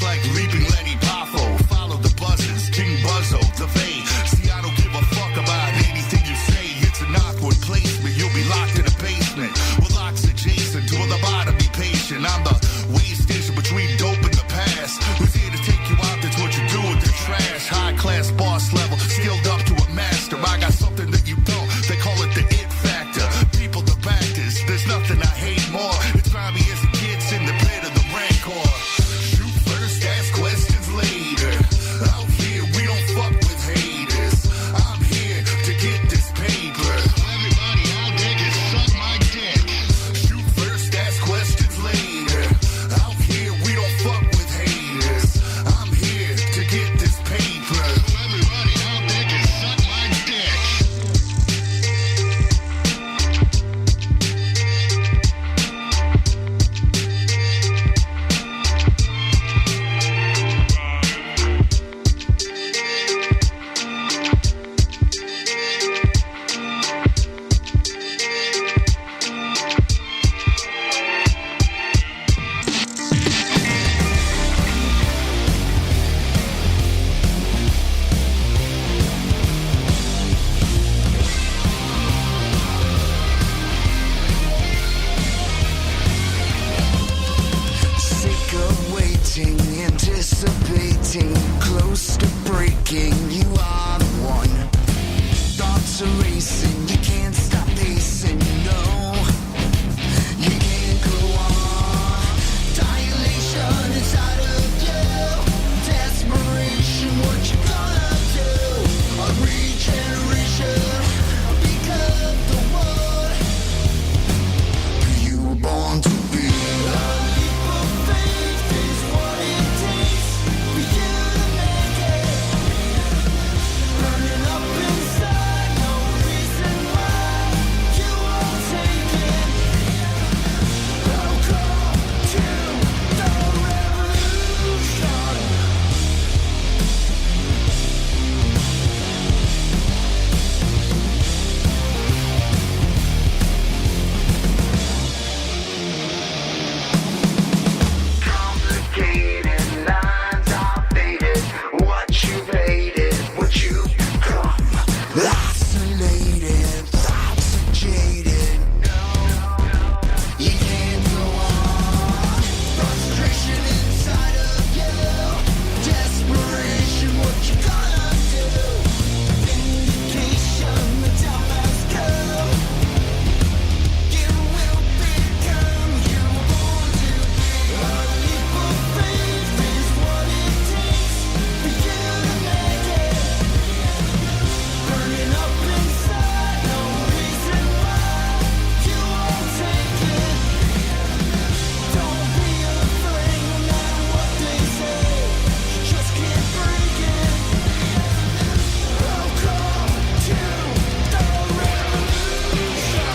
[SPEAKER 8] like leaping Lenny Poffo. Follow the buzzes, King Buzzo, the Bay. See, I don't give a fuck about anything you say. It's an awkward placement, you'll be locked in a basement. With locks adjacent to the bottom, be patient. I'm the way station between dope and the past. Who's here to take you out, that's what you do with the trash. High class boss level, skilled up to a master. I got something that you don't, they call it the it factor. People, the backers, there's nothing I hate more. It's grimy as it gets in the pit of the rancor. Shoot first, ask questions later. Out here, we don't fuck with haters. I'm here to get this paper. Everybody out there just suck my dick. Shoot first, ask questions later. Out here, we don't fuck with haters. I'm here to get this paper. Everybody out there just suck my dick. Sick of waiting, anticipating, close to breaking. You are the one. Thoughts are racing, you can't stop pacing. No, you can't go on. Dilation inside of you. Desperation, what you gonna do? A regeneration, become the one you were born to be. A leap of faith is what it takes for you to make it. Burning up inside, no reason why you won't take it. Welcome to the revolution. Complicated lines are faded. What you've hated, what you've become. Isolated, thoughts are jaded. You can't go on. Frustration inside of you. Desperation, what you gonna do? Vindication, the time has come. You will become you born to be. A leap of faith is what it takes for you to make it. Burning up inside, no reason why you won't take it. Don't be afraid, no matter what they say. You just can't break it. Welcome to the revolution.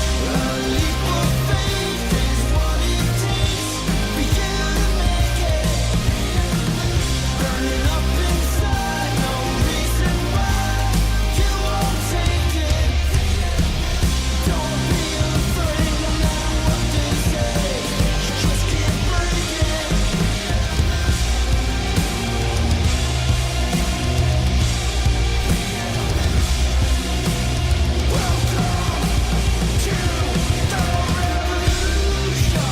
[SPEAKER 8] A leap of faith is what it takes for you to make it. Burning up inside, no reason why you won't take it. Don't be afraid, no matter what they say. You just can't break it. Welcome to the revolution.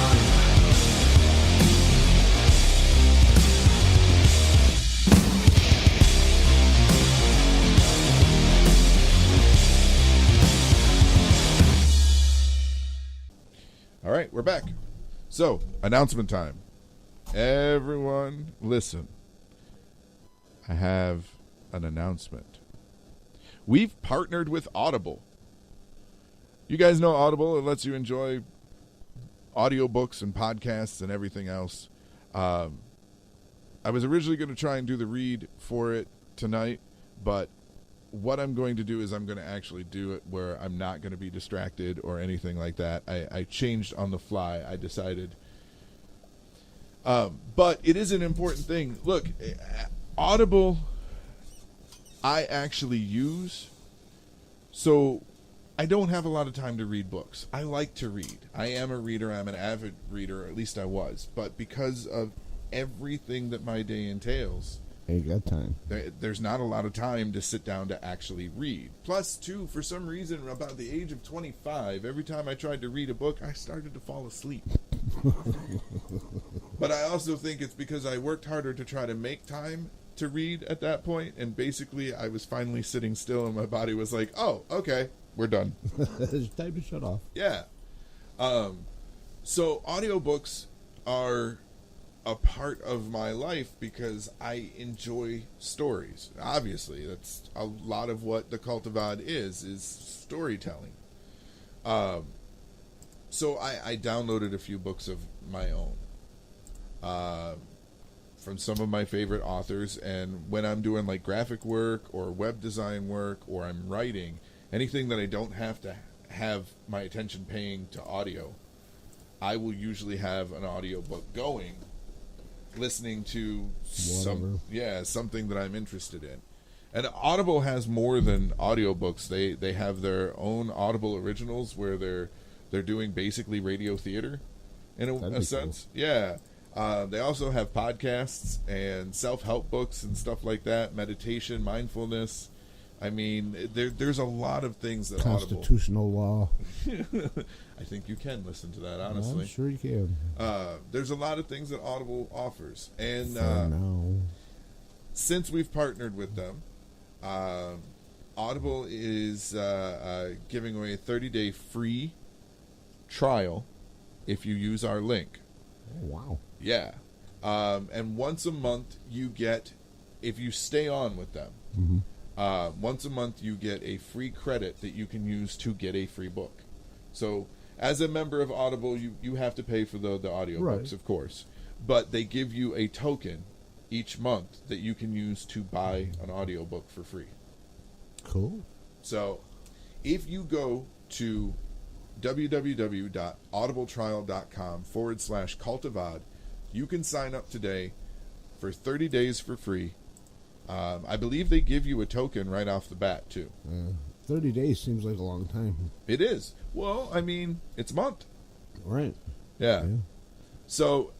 [SPEAKER 5] All right, we're back. So, announcement time. Everyone, listen. I have an announcement. We've partnered with Audible. You guys know Audible. It lets you enjoy audiobooks and podcasts and everything else. I was originally going to try and do the read for it tonight, but what I'm going to do is I'm going to actually do it where I'm not going to be distracted or anything like that. I changed on the fly. I decided. But it is an important thing. Look, Audible, I actually use, so I don't have a lot of time to read books. I like to read. I am a reader. I'm an avid reader, or at least I was. But because of everything that my day entails,
[SPEAKER 7] Ain't got time.
[SPEAKER 5] there's not a lot of time to sit down to actually read. Plus, too, for some reason, about the age of 25, every time I tried to read a book, I started to fall asleep. But I also think it's because I worked harder to try to make time to read at that point, and basically I was finally sitting still and my body was like, oh, okay, we're done.
[SPEAKER 7] It's time to shut off.
[SPEAKER 5] Yeah. So audiobooks are a part of my life because I enjoy stories. Obviously, that's a lot of what the Cult of Odd is storytelling. So I downloaded a few books of my own from some of my favorite authors, and when I'm doing like graphic work or web design work or I'm writing, anything that I don't have to have my attention paying to audio, I will usually have an audiobook going, listening to something that I'm interested in. And Audible has more than audiobooks. They have their own Audible originals where they're doing basically radio theater in a sense. Cool. Yeah. They also have podcasts and self-help books and stuff like that, meditation, mindfulness. I mean, there's a lot of things that
[SPEAKER 7] Constitutional law.
[SPEAKER 5] I think you can listen to that, honestly.
[SPEAKER 7] I'm sure you can.
[SPEAKER 5] There's a lot of things that Audible offers. And
[SPEAKER 7] now,
[SPEAKER 5] since we've partnered with them, Audible is giving away a 30-day free trial if you use our link.
[SPEAKER 7] Oh, wow.
[SPEAKER 5] Yeah. And once a month you get, if you stay on with them, once a month you get a free credit that you can use to get a free book. So as a member of Audible, you have to pay for the audiobooks,
[SPEAKER 7] right,
[SPEAKER 5] of course. But they give you a token each month that you can use to buy an audiobook for free.
[SPEAKER 7] Cool.
[SPEAKER 5] So if you go to www.audibletrial.com/cultofodd, you can sign up today for 30 days for free. I believe they give you a token right off the bat, too.
[SPEAKER 7] 30 days seems like a long time.
[SPEAKER 5] It is. Well, I mean, it's a month.
[SPEAKER 7] Right.
[SPEAKER 5] Yeah.
[SPEAKER 7] How
[SPEAKER 5] So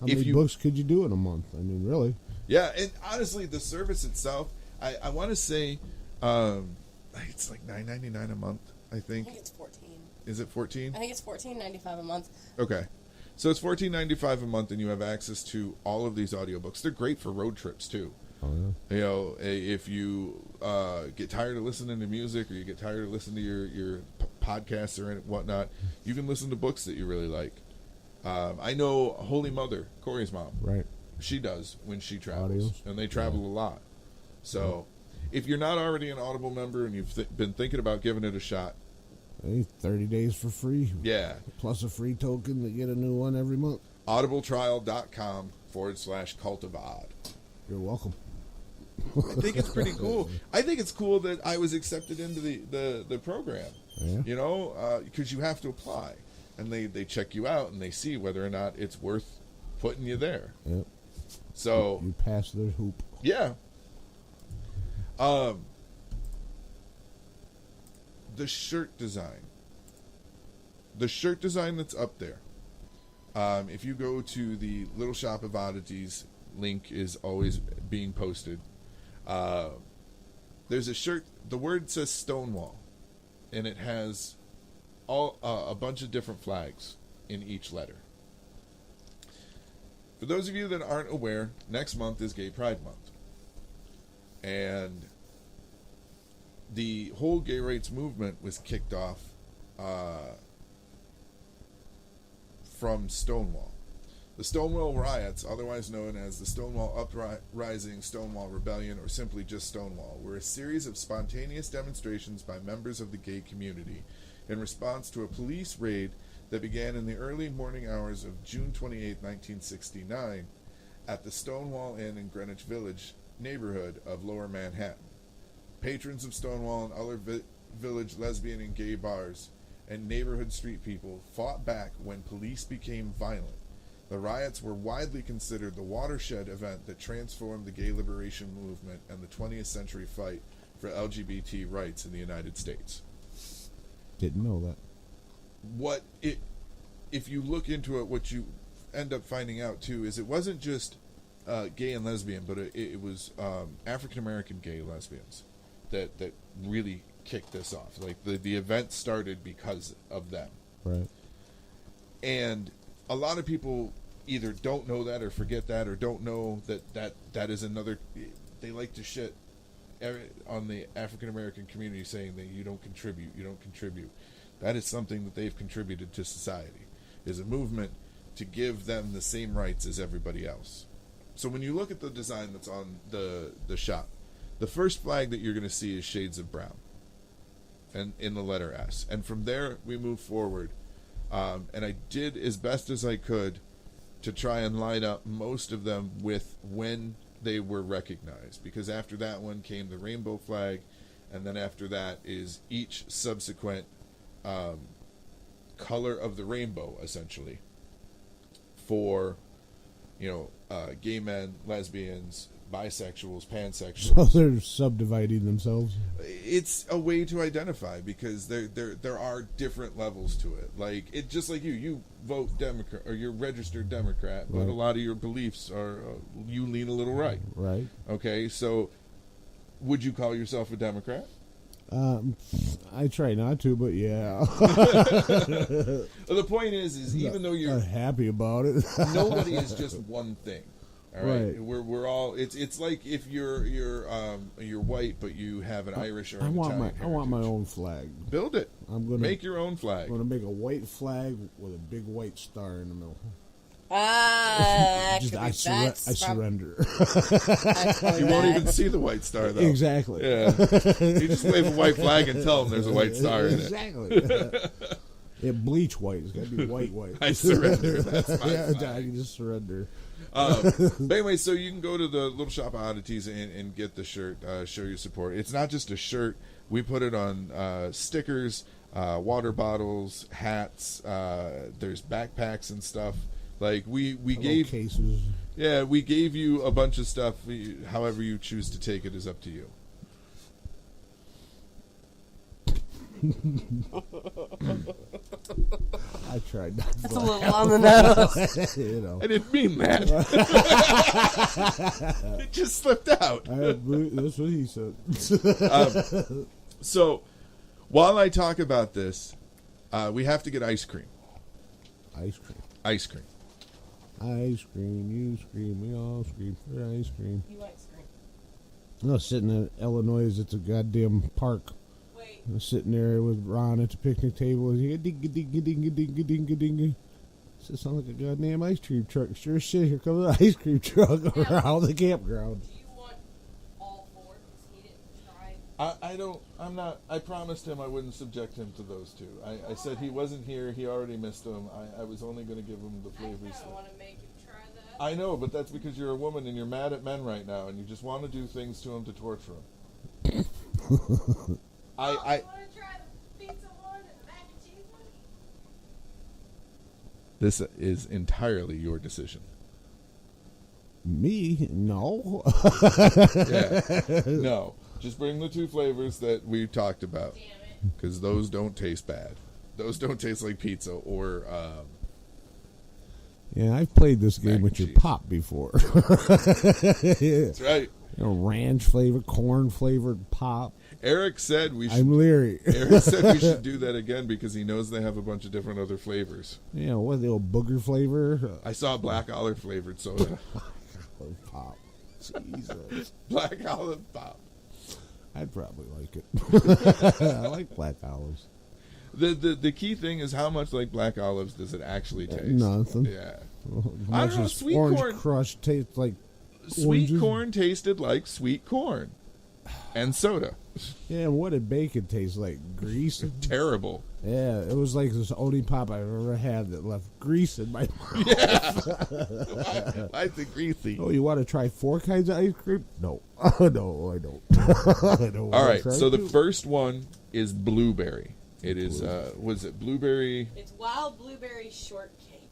[SPEAKER 7] many books could you do in a month? I mean, really?
[SPEAKER 5] Yeah, and honestly, the service itself, I want to say it's like $9.99 a month, I think.
[SPEAKER 6] I think it's 14.
[SPEAKER 5] Is it 14?
[SPEAKER 6] I think it's $14.95 a month.
[SPEAKER 5] Okay. So it's $14.95 a month, and you have access to all of these audiobooks. They're great for road trips, too.
[SPEAKER 7] Oh, yeah.
[SPEAKER 5] You know, if you get tired of listening to music or you get tired of listening to your podcasts or whatnot, you can listen to books that you really like. I know Holy Mother, Corey's mom.
[SPEAKER 7] Right.
[SPEAKER 5] She does when she travels.
[SPEAKER 7] Audios.
[SPEAKER 5] And they travel a lot. So if you're not already an Audible member and you've been thinking about giving it a shot,
[SPEAKER 7] Hey, 30 days for free.
[SPEAKER 5] yeah.
[SPEAKER 7] Plus a free token to get a new one every month.
[SPEAKER 5] audibletrial.com/cultofodd.
[SPEAKER 7] You're welcome.
[SPEAKER 5] I think it's pretty cool. I think it's cool that I was accepted into the program.
[SPEAKER 7] Yeah.
[SPEAKER 5] You know, because you have to apply. And they check you out and they see whether or not it's worth putting you there.
[SPEAKER 7] Yep.
[SPEAKER 5] So
[SPEAKER 7] you pass their hoop.
[SPEAKER 5] Yeah. The shirt design. The shirt design that's up there. If you go to the Little Shop of Oddities, link is always being posted. There's a shirt. The word says Stonewall, and it has a bunch of different flags in each letter. For those of you that aren't aware, next month is Gay Pride Month. And the whole gay rights movement was kicked off from Stonewall. The Stonewall riots, otherwise known as the Stonewall Uprising, Stonewall Rebellion, or simply just Stonewall, were a series of spontaneous demonstrations by members of the gay community in response to a police raid that began in the early morning hours of June 28, 1969, at the Stonewall Inn in Greenwich Village neighborhood of Lower Manhattan. Patrons of Stonewall and other village lesbian and gay bars and neighborhood street people fought back when police became violent. The riots were widely considered the watershed event that transformed the gay liberation movement and the 20th century fight for LGBT rights in the United States.
[SPEAKER 7] Didn't know that.
[SPEAKER 5] If you look into it, what you end up finding out too is it wasn't just gay and lesbian, but it was African American gay lesbians that really kicked this off. Like the event started because of them.
[SPEAKER 7] Right.
[SPEAKER 5] And a lot of people either don't know that or forget that or don't know that is another. They like to shit on the African American community, saying that you don't contribute. That is something that they've contributed to society, is a movement to give them the same rights as everybody else. So when you look at the design that's on the shop, the first flag that you're going to see is shades of brown, and in the letter S. And from there we move forward, and I did as best as I could to try and line up most of them with when they were recognized, because after that one came the rainbow flag, and then after that is each subsequent color of the rainbow, essentially, for gay men, lesbians, bisexuals, pansexuals.
[SPEAKER 7] So they're subdividing themselves.
[SPEAKER 5] It's a way to identify, because there are different levels to it. Like it, just like you vote Democrat, or you're registered Democrat, but
[SPEAKER 7] Right.
[SPEAKER 5] a lot of your beliefs are you lean a little right.
[SPEAKER 7] Right.
[SPEAKER 5] Okay, so would you call yourself a Democrat?
[SPEAKER 7] I try not to, but yeah.
[SPEAKER 5] Well, the point is even though you're
[SPEAKER 7] not happy about it,
[SPEAKER 5] nobody is just one thing. All right,
[SPEAKER 7] Right.
[SPEAKER 5] We're all. It's like if you're white, but you have an Irish or an Italian
[SPEAKER 7] I want my
[SPEAKER 5] heritage.
[SPEAKER 7] own flag.
[SPEAKER 5] Build it.
[SPEAKER 7] I'm gonna
[SPEAKER 5] Make your own flag.
[SPEAKER 7] I'm gonna make a white flag with a big white star in the middle.
[SPEAKER 6] That
[SPEAKER 7] Just
[SPEAKER 6] could be
[SPEAKER 7] I
[SPEAKER 6] bad.
[SPEAKER 7] surrender.
[SPEAKER 5] You won't even see the white star, though.
[SPEAKER 7] Exactly.
[SPEAKER 5] Yeah. You just wave a white flag and tell them there's a white star in it.
[SPEAKER 7] Exactly. It bleach white. It's got to be white.
[SPEAKER 5] I surrender. That's my
[SPEAKER 7] Yeah,
[SPEAKER 5] flag.
[SPEAKER 7] I can just surrender.
[SPEAKER 5] But anyway, so you can go to the Little Shop of Oddities and get the shirt, show your support. It's not just a shirt. We put it on stickers, water bottles, hats. There's backpacks and stuff. Like we gave
[SPEAKER 7] cases.
[SPEAKER 5] Yeah, we gave you a bunch of stuff. However you choose to take it is up to you.
[SPEAKER 7] I tried not to.
[SPEAKER 6] That's a little on the nose.
[SPEAKER 7] You know.
[SPEAKER 5] I didn't mean that. It just slipped out.
[SPEAKER 7] That's what he said.
[SPEAKER 5] So, while I talk about this, we have to get ice cream.
[SPEAKER 7] Ice cream.
[SPEAKER 5] Ice cream.
[SPEAKER 7] Ice cream, you scream, we all scream for ice cream.
[SPEAKER 6] You ice cream.
[SPEAKER 7] I was sitting in Illinois at the goddamn park.
[SPEAKER 6] Wait.
[SPEAKER 7] I was sitting there with Ron at the picnic table. He ding ding ding ding ding ding. It sounds like a goddamn ice cream truck. Sure as shit, here comes an ice cream truck around the campground.
[SPEAKER 6] Do you want all four? Because he didn't try.
[SPEAKER 5] I promised him I wouldn't subject him to those two. I said he wasn't here. He already missed them. I was only going to give him the
[SPEAKER 6] I
[SPEAKER 5] flavors.
[SPEAKER 6] kind of want to make him try that.
[SPEAKER 5] I know, but that's because you're a woman and you're mad at men right now and you just want to do things to them to torture them.
[SPEAKER 6] You want to try the pizza one and the mac and cheese one?
[SPEAKER 5] This is entirely your decision.
[SPEAKER 7] Me? No.
[SPEAKER 5] Yeah. No. Just bring the two flavors that we talked about.
[SPEAKER 6] Damn it.
[SPEAKER 5] Because those don't taste bad. Those don't taste like pizza or...
[SPEAKER 7] Yeah, I've played this game
[SPEAKER 5] Mac
[SPEAKER 7] with
[SPEAKER 5] and
[SPEAKER 7] your
[SPEAKER 5] cheese.
[SPEAKER 7] pop before.
[SPEAKER 5] That's right.
[SPEAKER 7] You know, ranch flavored, corn flavored pop.
[SPEAKER 5] Eric said we should...
[SPEAKER 7] I'm leery.
[SPEAKER 5] Eric said we should do that again because he knows they have a bunch of different other flavors.
[SPEAKER 7] You know, what, the old booger flavor?
[SPEAKER 5] I saw black olive flavored soda.
[SPEAKER 7] Pop. Jesus.
[SPEAKER 5] Black olive pop.
[SPEAKER 7] I'd probably like it. I like black olives.
[SPEAKER 5] The key thing is how much like black olives does it actually taste?
[SPEAKER 7] Nothing.
[SPEAKER 5] Yeah.
[SPEAKER 7] How
[SPEAKER 5] I
[SPEAKER 7] much
[SPEAKER 5] don't know,
[SPEAKER 7] does
[SPEAKER 5] sweet
[SPEAKER 7] orange
[SPEAKER 5] corn-
[SPEAKER 7] crush tastes like
[SPEAKER 5] Sweet
[SPEAKER 7] oranges?
[SPEAKER 5] corn tasted like sweet corn. and soda.
[SPEAKER 7] Yeah, and what did bacon taste like? Grease?
[SPEAKER 5] Terrible.
[SPEAKER 7] Yeah, it was like this only pop I've ever had that left grease in my mouth.
[SPEAKER 5] Yeah. I think greasy.
[SPEAKER 7] Oh, you want to try 4 kinds of ice cream? No. No, I don't. I don't
[SPEAKER 5] All
[SPEAKER 7] wanna
[SPEAKER 5] right,
[SPEAKER 7] try
[SPEAKER 5] so the
[SPEAKER 7] two.
[SPEAKER 5] first one is blueberry. It is, was it blueberry?
[SPEAKER 6] It's wild blueberry shortcake.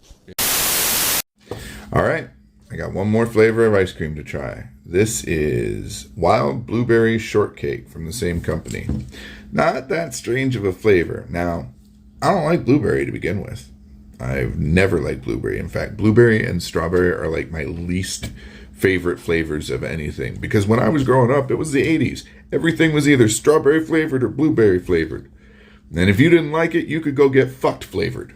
[SPEAKER 3] All right, I got one more flavor of ice cream to try. This is wild blueberry shortcake from the same company. Not that strange of a flavor. Now, I don't like blueberry to begin with. I've never liked blueberry. In fact, blueberry and strawberry are like my least favorite flavors of anything. Because when I was growing up, it was the 80s. Everything was either strawberry flavored or blueberry flavored. And if you didn't like it, you could go get fucked flavored.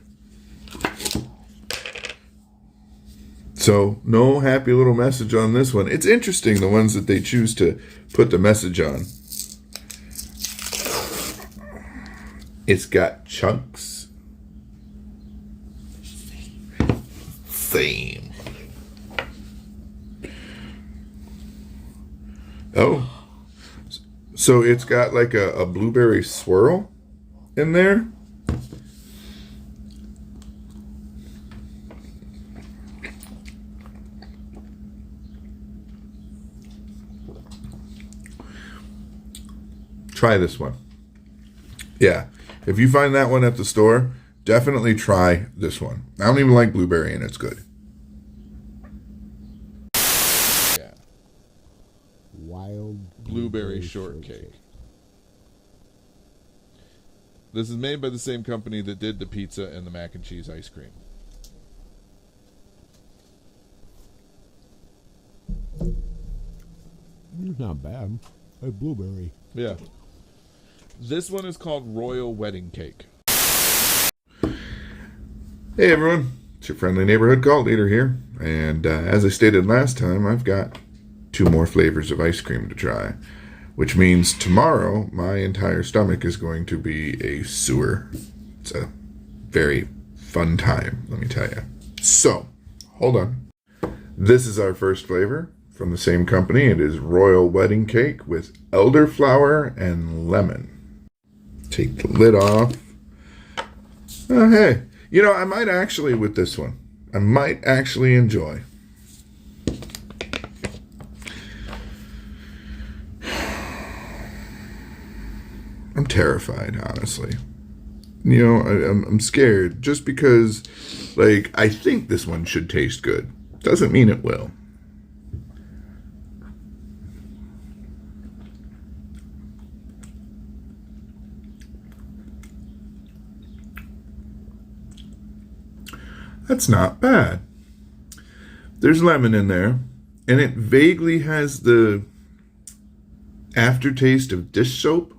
[SPEAKER 3] So, no happy little message on this one. It's interesting, the ones that they choose to put the message on. It's got chunks. Same. Oh. So it's got like a blueberry swirl in there. Try this one. Yeah. If you find that one at the store, definitely try this one. I don't even like blueberry and it's good.
[SPEAKER 5] Yeah.
[SPEAKER 7] Wild
[SPEAKER 5] Blueberry shortcake. This is made by the same company that did the pizza and the mac and cheese ice cream.
[SPEAKER 7] It's not bad. Like blueberry.
[SPEAKER 5] Yeah. This one is called Royal Wedding Cake.
[SPEAKER 3] Hey everyone, it's your friendly neighborhood cult leader here. And as I stated last time, I've got 2 more flavors of ice cream to try. Which means tomorrow, my entire stomach is going to be a sewer. It's a very fun time, let me tell you. So, hold on. This is our first flavor from the same company. It is Royal Wedding Cake with elderflower and lemon. Take the lid off. Oh, hey. You know, I might actually, with this one, I might actually enjoy. I'm terrified, honestly. You know, I'm scared just because, like, I think this one should taste good. Doesn't mean it will. That's not bad. There's lemon in there, and it vaguely has the aftertaste of dish soap,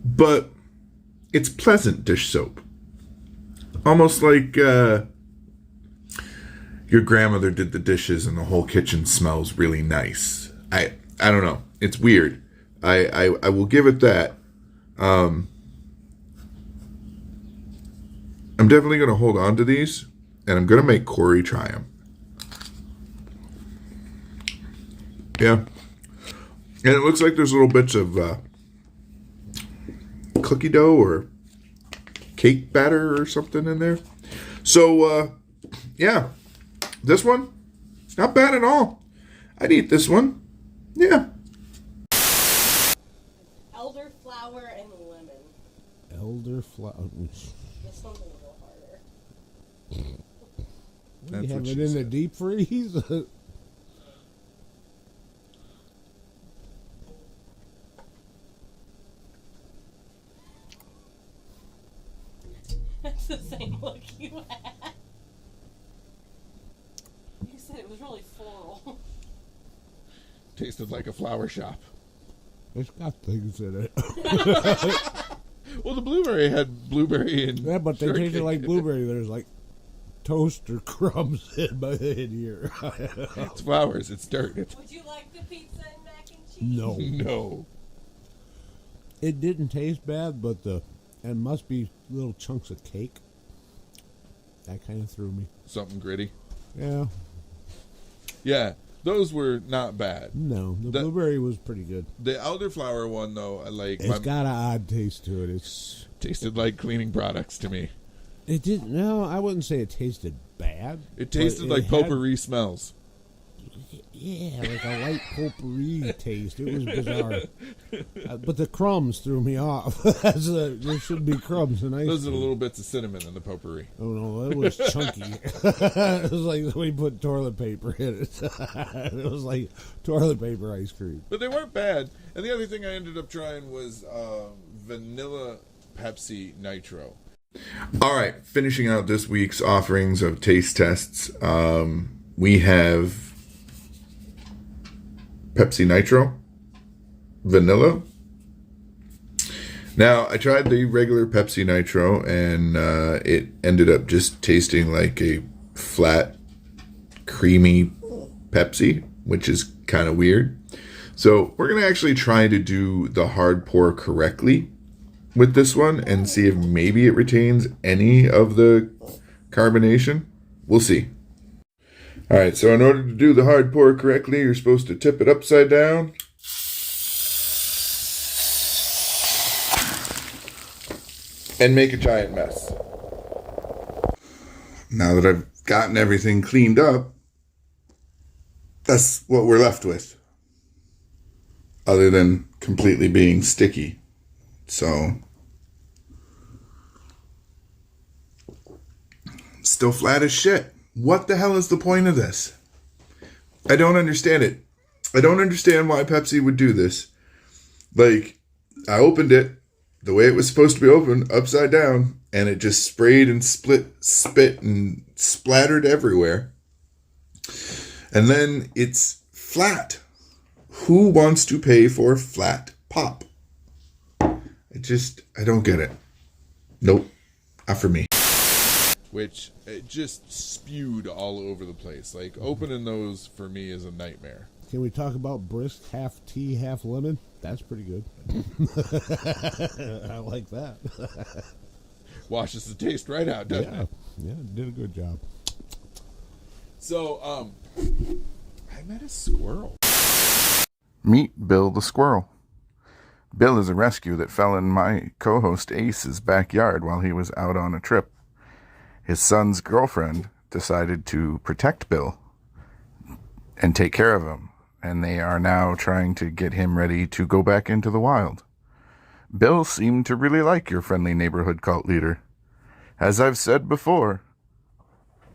[SPEAKER 3] but it's pleasant dish soap. Almost like your grandmother did the dishes and the whole kitchen smells really nice. I don't know. It's weird. I will give it that. I'm definitely going to hold on to these, and I'm going to make Corey try them. Yeah. And it looks like there's little bits of cookie dough or cake batter or something in there. So, yeah. This one, not bad at all. I'd eat this one. Yeah.
[SPEAKER 6] Elderflower and lemon.
[SPEAKER 7] Elderflower.
[SPEAKER 6] This one's a little harder.
[SPEAKER 5] That's
[SPEAKER 7] You have
[SPEAKER 5] what
[SPEAKER 7] it
[SPEAKER 5] she
[SPEAKER 7] in the
[SPEAKER 5] said.
[SPEAKER 7] deep freeze?
[SPEAKER 6] That's the same look you had. You said it was really floral.
[SPEAKER 5] Tasted like a flower shop.
[SPEAKER 7] It's got things in it.
[SPEAKER 5] Well, the blueberry had blueberry and
[SPEAKER 7] Yeah, but they
[SPEAKER 5] shortcake
[SPEAKER 7] tasted like
[SPEAKER 5] in it.
[SPEAKER 7] blueberry. There's like toaster crumbs in my head here.
[SPEAKER 5] It's flowers. It's dirt. It's
[SPEAKER 6] Would you like the pizza and mac and cheese?
[SPEAKER 7] No.
[SPEAKER 5] no.
[SPEAKER 7] It didn't taste bad, but it must be little chunks of cake. That kind of threw me.
[SPEAKER 5] Something gritty.
[SPEAKER 7] Yeah.
[SPEAKER 5] Yeah. Those were not bad.
[SPEAKER 7] No, the blueberry was pretty good.
[SPEAKER 5] The elderflower one, though, I like.
[SPEAKER 7] It's got an odd taste to it. It's
[SPEAKER 5] tasted like cleaning products to me.
[SPEAKER 7] It didn't. No, I wouldn't say it tasted bad.
[SPEAKER 5] It tasted like potpourri smells.
[SPEAKER 7] Yeah, like a light potpourri taste. It was bizarre. But the crumbs threw me off. There should be crumbs in ice cream.
[SPEAKER 5] Those are the little bits of cinnamon in the potpourri.
[SPEAKER 7] Oh, no, it was chunky. It was like somebody put toilet paper in it. It was like toilet paper ice cream.
[SPEAKER 5] But they weren't bad. And the other thing I ended up trying was vanilla Pepsi Nitro. All right, finishing out this week's offerings of taste tests, we have Pepsi Nitro, vanilla. Now, I tried the regular Pepsi Nitro, and it ended up just tasting like a flat, creamy Pepsi, which is kind of weird. So we're going to actually try to do the hard pour correctly with this one and see if maybe it retains any of the carbonation. We'll see. All right, so in order to do the hard pour correctly, you're supposed to tip it upside down. And make a giant mess. Now that I've gotten everything cleaned up, that's what we're left with. Other than completely being sticky. So, still flat as shit. What the hell is the point of this? I don't understand it. I don't understand why Pepsi would do this. Like, I opened it the way it was supposed to be opened, upside down, and it just sprayed and spit and splattered everywhere. And then it's flat. Who wants to pay for flat pop? I don't get it. Nope. Not for me. Which, it just spewed all over the place. Like, opening those, for me, is a nightmare.
[SPEAKER 7] Can we talk about brisk, half tea, half lemon? That's pretty good. I like that.
[SPEAKER 5] Washes the taste right out, doesn't it?
[SPEAKER 7] Yeah, did a good job.
[SPEAKER 5] So, I met a squirrel. Meet Bill the Squirrel. Bill is a rescue that fell in my co-host Ace's backyard while he was out on a trip. His son's girlfriend decided to protect Bill and take care of him, and they are now trying to get him ready to go back into the wild. Bill seemed to really like your friendly neighborhood cult leader. As I've said before,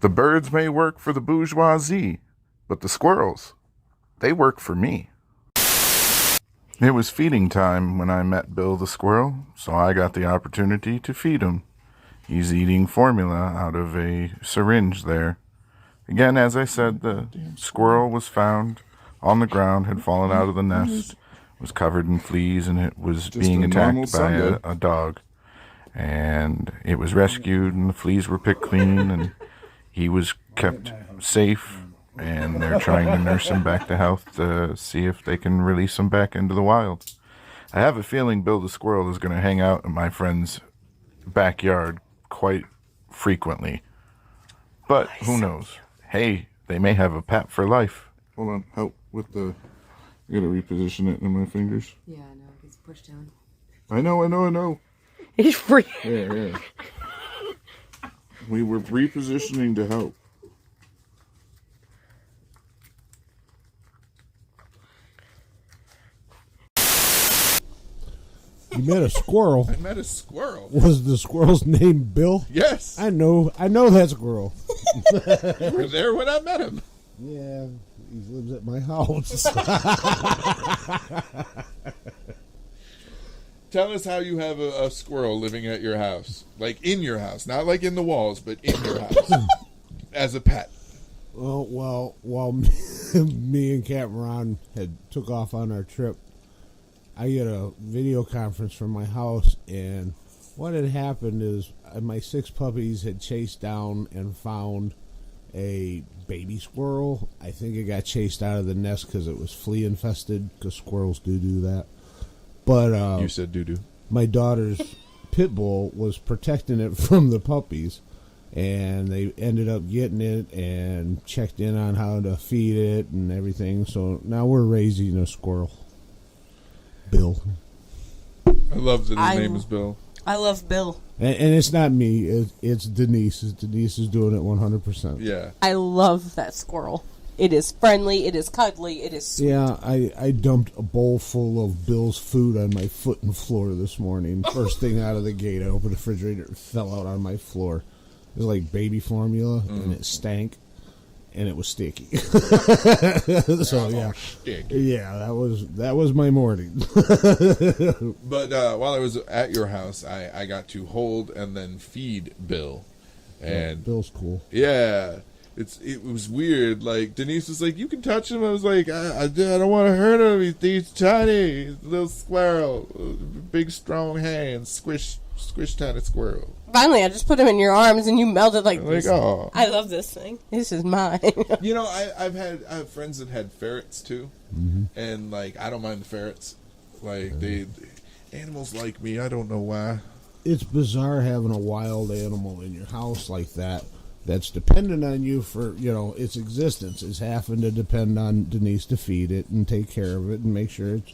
[SPEAKER 5] the birds may work for the bourgeoisie, but the squirrels, they work for me. It was feeding time when I met Bill the Squirrel, so I got the opportunity to feed him. He's eating formula out of a syringe there. Again, as I said, the squirrel was found on the ground, had fallen out of the nest, was covered in fleas, and it was being attacked by a dog. And it was rescued, and the fleas were picked clean, and he was kept safe. And they're trying to nurse him back to health to see if they can release him back into the wild. I have a feeling Bill the Squirrel is going to hang out in my friend's backyard quite frequently. But who knows? Hey, they may have a pet for life. Hold on, help with the... I gotta reposition it in my fingers.
[SPEAKER 9] Yeah, I know. It's pushed down.
[SPEAKER 5] I know.
[SPEAKER 9] He's free.
[SPEAKER 5] Yeah. We were repositioning to help.
[SPEAKER 7] You met a squirrel.
[SPEAKER 5] I met a squirrel.
[SPEAKER 7] Was the squirrel's name Bill?
[SPEAKER 5] Yes.
[SPEAKER 7] I know that squirrel.
[SPEAKER 5] You were there when I met him.
[SPEAKER 7] Yeah, he lives at my house.
[SPEAKER 5] Tell us how you have a squirrel living at your house. Like in your house. Not like in the walls, but in your house. As a pet.
[SPEAKER 7] Well, while me and Cameron had took off on our trip, I get a video conference from my house, and what had happened is my 6 puppies had chased down and found a baby squirrel. I think it got chased out of the nest because it was flea infested, because squirrels do that. But
[SPEAKER 5] you said doo-doo.
[SPEAKER 7] My daughter's pit bull was protecting it from the puppies, and they ended up getting it and checked in on how to feed it and everything. So now we're raising a squirrel. Bill.
[SPEAKER 5] I love that his name is Bill.
[SPEAKER 6] I love Bill.
[SPEAKER 7] And it's not me. It's Denise. Denise is doing it 100%.
[SPEAKER 5] Yeah.
[SPEAKER 6] I love that squirrel. It is friendly. It is cuddly. It is sweet.
[SPEAKER 7] Yeah, I dumped a bowl full of Bill's food on my foot and floor this morning. First thing out of the gate, I opened the refrigerator. It fell out on my floor. It was like baby formula, and it stank, and it was sticky. So yeah, yeah, that was my morning.
[SPEAKER 5] But while I was at your house, I got to hold and then feed Bill, and
[SPEAKER 7] Bill's cool.
[SPEAKER 5] Yeah. It was weird. Like, Denise was like, "You can touch him." I was like, I don't want to hurt him. He's tiny. He's a little squirrel. Big, strong hands. Squish, tiny squirrel.
[SPEAKER 6] Finally, I just put him in your arms and you melted like this.
[SPEAKER 5] Oh.
[SPEAKER 6] I love this thing. This is mine.
[SPEAKER 5] You know, I have friends that had ferrets, too.
[SPEAKER 7] Mm-hmm.
[SPEAKER 5] And, like, I don't mind the ferrets. Like, animals like me. I don't know why.
[SPEAKER 7] It's bizarre having a wild animal in your house like that. That's dependent on you for, its existence is having to depend on Denise to feed it and take care of it and make sure it's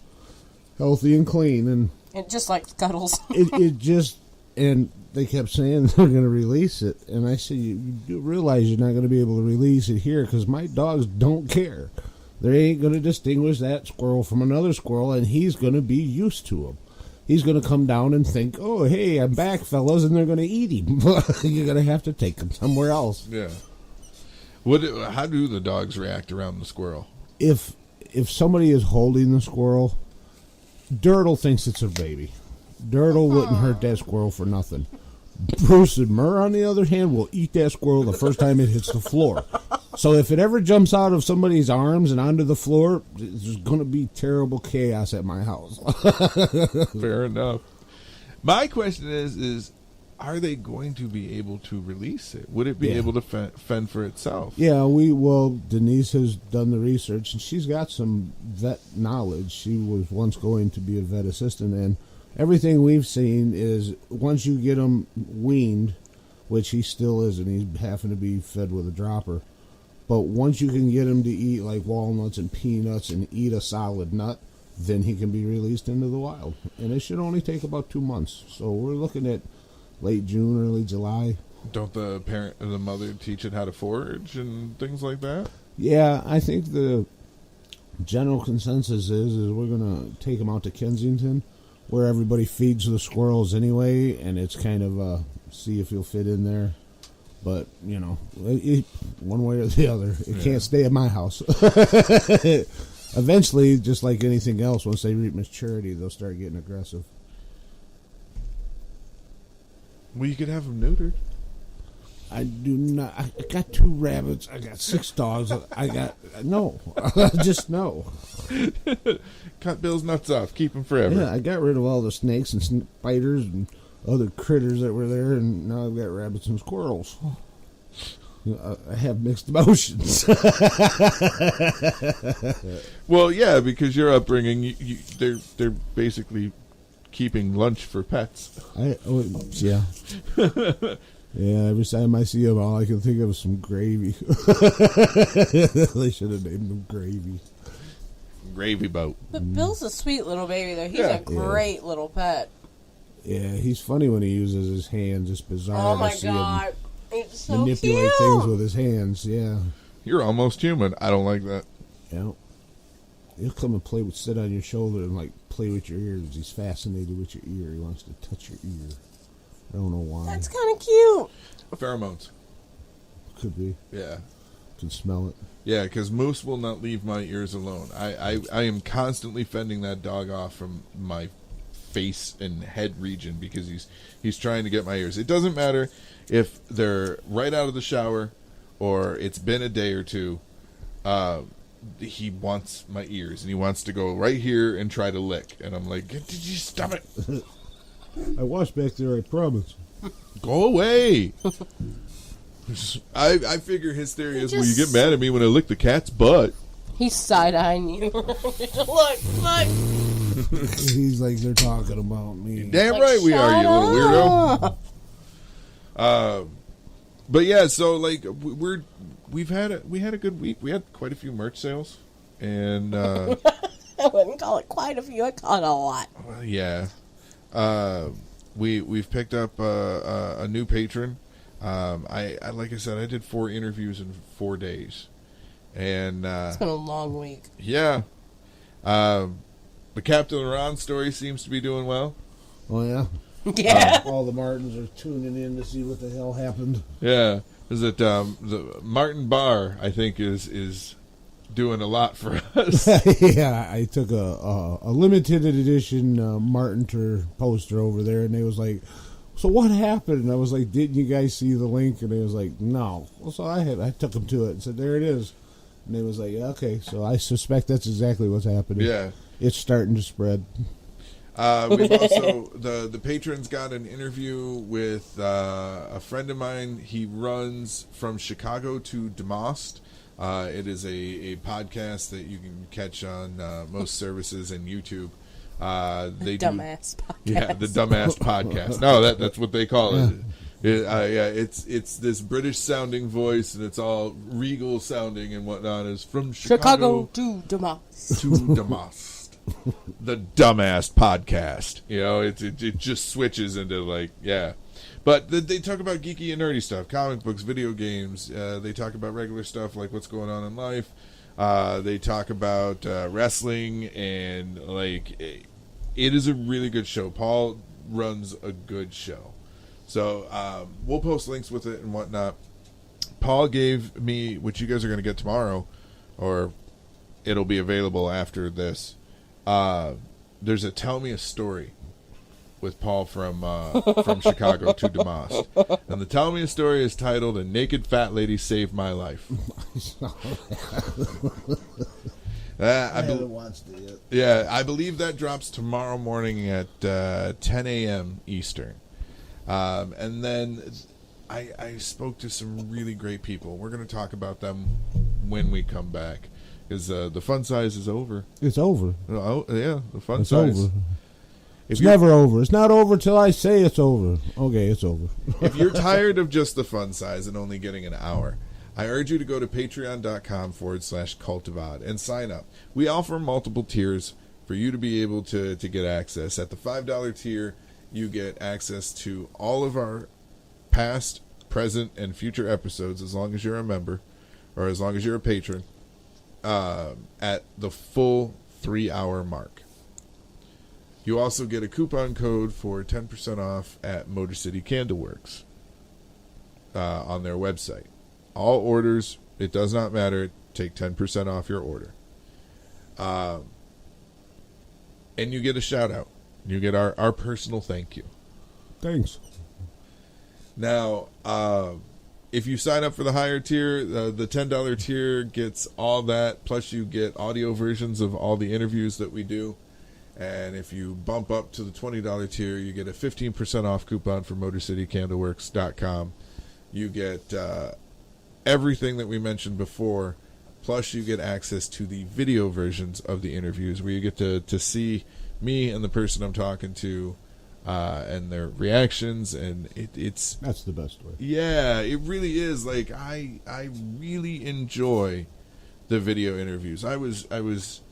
[SPEAKER 7] healthy and clean. And
[SPEAKER 6] it just like cuddles.
[SPEAKER 7] it just, and they kept saying they're going to release it. And I said, you do realize you're not going to be able to release it here because my dogs don't care. They ain't going to distinguish that squirrel from another squirrel, and he's going to be used to them. He's going to come down and think, "Oh, hey, I'm back, fellas," and they're going to eat him. You're going to have to take him somewhere else.
[SPEAKER 5] Yeah. How do the dogs react around the squirrel?
[SPEAKER 7] If somebody is holding the squirrel, Dirtle thinks it's a baby. Dirtle wouldn't hurt that squirrel for nothing. Bruce and Murr, on the other hand, will eat that squirrel the first time it hits the floor. So if it ever jumps out of somebody's arms and onto the floor, there's going to be terrible chaos at my house.
[SPEAKER 5] Fair enough. My question is are they going to be able to release it? Would it be able to fend for itself?
[SPEAKER 7] Yeah, Denise has done the research, and she's got some vet knowledge. She was once going to be a vet assistant, and everything we've seen is once you get him weaned, which he still isn't, he's having to be fed with a dropper. But once you can get him to eat like walnuts and peanuts and eat a solid nut, then he can be released into the wild. And it should only take about 2 months. So we're looking at late June, early July.
[SPEAKER 5] Don't the parent and the mother teach it how to forage and things like that?
[SPEAKER 7] Yeah, I think the general consensus is we're going to take him out to Kensington, where everybody feeds the squirrels anyway, and it's kind of see if he'll fit in there. But, one way or the other, it can't stay at my house. Eventually, just like anything else, once they reach maturity, they'll start getting aggressive.
[SPEAKER 5] Well, you could have them neutered.
[SPEAKER 7] I do not. I got 2 rabbits. I got 6 dogs. No. Just no.
[SPEAKER 5] Cut Bill's nuts off. Keep him forever.
[SPEAKER 7] Yeah, I got rid of all the snakes and spiders and other critters that were there, and now I've got rabbits and squirrels. I have mixed emotions.
[SPEAKER 5] Well, yeah, because your upbringing, they're basically keeping lunch for pets.
[SPEAKER 7] Yeah. Yeah, every time I see them, all I can think of is some gravy. They should have named them Gravy.
[SPEAKER 5] Gravy boat.
[SPEAKER 6] But Bill's a sweet little baby, though. He's a great little pet.
[SPEAKER 7] Yeah, he's funny when he uses his hands. It's bizarre
[SPEAKER 6] Oh my
[SPEAKER 7] to see
[SPEAKER 6] God.
[SPEAKER 7] him
[SPEAKER 6] It's so
[SPEAKER 7] manipulate
[SPEAKER 6] cute.
[SPEAKER 7] things with his hands. Yeah.
[SPEAKER 5] You're almost human. I don't like that.
[SPEAKER 7] Yeah. He'll come and sit on your shoulder and play with your ears. He's fascinated with your ear. He wants to touch your ear. I don't know why.
[SPEAKER 6] That's kind of cute.
[SPEAKER 5] Pheromones.
[SPEAKER 7] Could be.
[SPEAKER 5] Yeah.
[SPEAKER 7] Can smell it.
[SPEAKER 5] Yeah, because Moose will not leave my ears alone. I am constantly fending that dog off from my face and head region because he's trying to get my ears. It doesn't matter if they're right out of the shower or it's been a day or two. He wants my ears and he wants to go right here and try to lick. And I'm like, did you stop it?
[SPEAKER 7] I washed back there, I promise.
[SPEAKER 5] Go away. I figure his theory is, well, you get mad at me when I lick the cat's butt.
[SPEAKER 6] He's side-eyeing you. Look.
[SPEAKER 7] He's like, they're talking about me.
[SPEAKER 5] Damn right we are, you little weirdo. But yeah, so like we had a good week. We had quite a few merch sales, and
[SPEAKER 6] I wouldn't call it quite a few. I call it a lot.
[SPEAKER 5] well, yeah, we've picked up a new patron. I like I said, I did 4 interviews in 4 days, and
[SPEAKER 6] It's been a long week.
[SPEAKER 5] yeah, the Captain Ron story seems to be doing well.
[SPEAKER 7] Oh, yeah?
[SPEAKER 6] Yeah.
[SPEAKER 7] All the Martins are tuning in to see what the hell happened.
[SPEAKER 5] Yeah, is it the Martin Barr? I think is doing a lot for us.
[SPEAKER 7] Yeah, I took a limited edition Martin poster over there, and they was like, "So what happened?" And I was like, "Didn't you guys see the link?" And they was like, "No." Well, so I took them to it and said, "There it is." And they was like, yeah, "Okay." So I suspect that's exactly what's happening.
[SPEAKER 5] Yeah.
[SPEAKER 7] It's starting to spread.
[SPEAKER 5] We've also the patrons got an interview with a friend of mine. He runs From Chicago To Dummast. It is a podcast that you can catch on most services and YouTube. They
[SPEAKER 6] Dumbass podcast.
[SPEAKER 5] Yeah, the Dumbass podcast. No, that's what they call it. Yeah, it's this British sounding voice, and it's all regal sounding and whatnot. Is From
[SPEAKER 6] Chicago to Dummast.
[SPEAKER 5] To Dummast. The Dumbass podcast. You know, it just switches into like, yeah. But they talk about geeky and nerdy stuff, comic books, video games. They talk about regular stuff like what's going on in life. They talk about wrestling, and like it is a really good show. Paul runs a good show. So we'll post links with it and whatnot. Paul gave me, which you guys are going to get tomorrow, or it'll be available after this. There's a Tell Me a Story with Paul from Chicago To Dummast. And the Tell Me a Story is titled A Naked Fat Lady Saved My Life. I haven't watched it yet. Yeah, I believe that drops tomorrow morning at 10 a.m. Eastern. And then I spoke to some really great people. We're going to talk about them when we come back. Because the fun size is over.
[SPEAKER 7] It's over.
[SPEAKER 5] Oh, yeah, the fun
[SPEAKER 7] It's
[SPEAKER 5] size.
[SPEAKER 7] over. It's never over. It's not over till I say it's over. Okay, it's over.
[SPEAKER 5] If you're tired of just the fun size and only getting an hour, I urge you to go to patreon.com/cultofodd and sign up. We offer multiple tiers for you to be able to get access. At the $5 tier, you get access to all of our past, present, and future episodes as long as you're a member or as long as you're a patron. At the full 3-hour mark. You also get a coupon code for 10% off at Motor City Candleworks on their website. All orders, it does not matter, take 10% off your order. And you get a shout out. You get our personal thank you.
[SPEAKER 7] Thanks.
[SPEAKER 5] Now, if you sign up for the higher tier, the $10 tier gets all that, plus you get audio versions of all the interviews that we do. And if you bump up to the $20 tier, you get a 15% off coupon for MotorCityCandleworks.com. You get everything that we mentioned before, plus you get access to the video versions of the interviews where you get to see me and the person I'm talking to, and their reactions, and that's
[SPEAKER 7] the best way.
[SPEAKER 5] Yeah, it really is. Like I really enjoy the video interviews. I was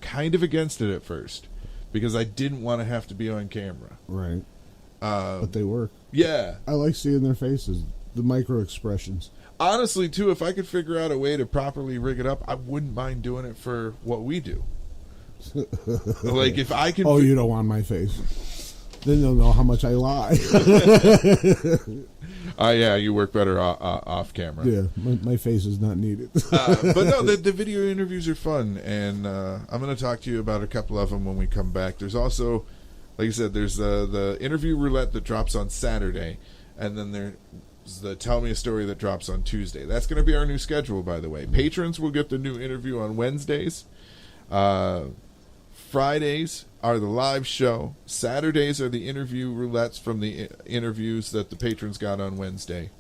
[SPEAKER 5] kind of against it at first because I didn't want to have to be on camera.
[SPEAKER 7] Right. But they work.
[SPEAKER 5] Yeah.
[SPEAKER 7] I like seeing their faces, the micro expressions.
[SPEAKER 5] Honestly, too, if I could figure out a way to properly rig it up, I wouldn't mind doing it for what we do. Like if I can.
[SPEAKER 7] Oh, you don't want my face. Then they'll know how much I lie.
[SPEAKER 5] Yeah, you work better off camera.
[SPEAKER 7] Yeah, my face is not needed.
[SPEAKER 5] But no, the video interviews are fun, and I'm going to talk to you about a couple of them when we come back. There's also, like I said, there's the interview roulette that drops on Saturday, and then there's the Tell Me a Story that drops on Tuesday. That's going to be our new schedule, by the way. Patrons will get the new interview on Wednesdays. Fridays are the live show. Saturdays are the interview roulettes from the interviews that the patrons got on Wednesday.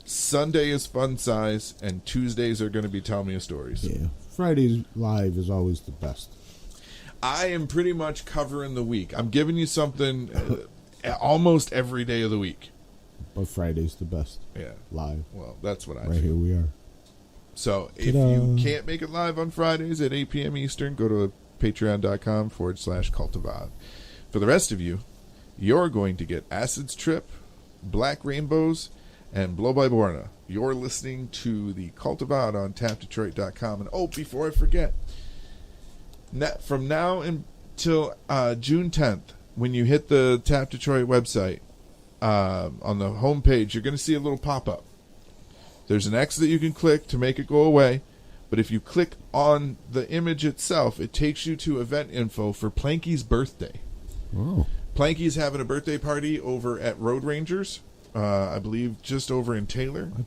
[SPEAKER 5] Sunday is fun size, and Tuesdays are going to be Tell Me a Stories.
[SPEAKER 7] Yeah, Fridays live is always the best.
[SPEAKER 5] I am pretty much covering the week. I'm giving you something almost every day of the week.
[SPEAKER 7] But Friday's the best.
[SPEAKER 5] Yeah.
[SPEAKER 7] Live.
[SPEAKER 5] Well, that's what I
[SPEAKER 7] Right
[SPEAKER 5] feel.
[SPEAKER 7] here we are.
[SPEAKER 5] So if
[SPEAKER 7] Ta-da.
[SPEAKER 5] you can't make it live on Fridays at 8 p.m. Eastern, go to patreon.com/cultovad. For the rest of you, you're going to get Acid's Trip, Black Rainbows, and Blow by Borna. You're listening to the Cult of Odd on tapdetroit.com. And before I forget, from now until June 10th, when you hit the Tap Detroit website, on the homepage, you're going to see a little pop-up. There's an X that you can click to make it go away, but if you click on the image itself, it takes you to event info for Planky's birthday.
[SPEAKER 7] Oh.
[SPEAKER 5] Planky's having a birthday party over at Road Rangers, I believe just over in Taylor.
[SPEAKER 7] I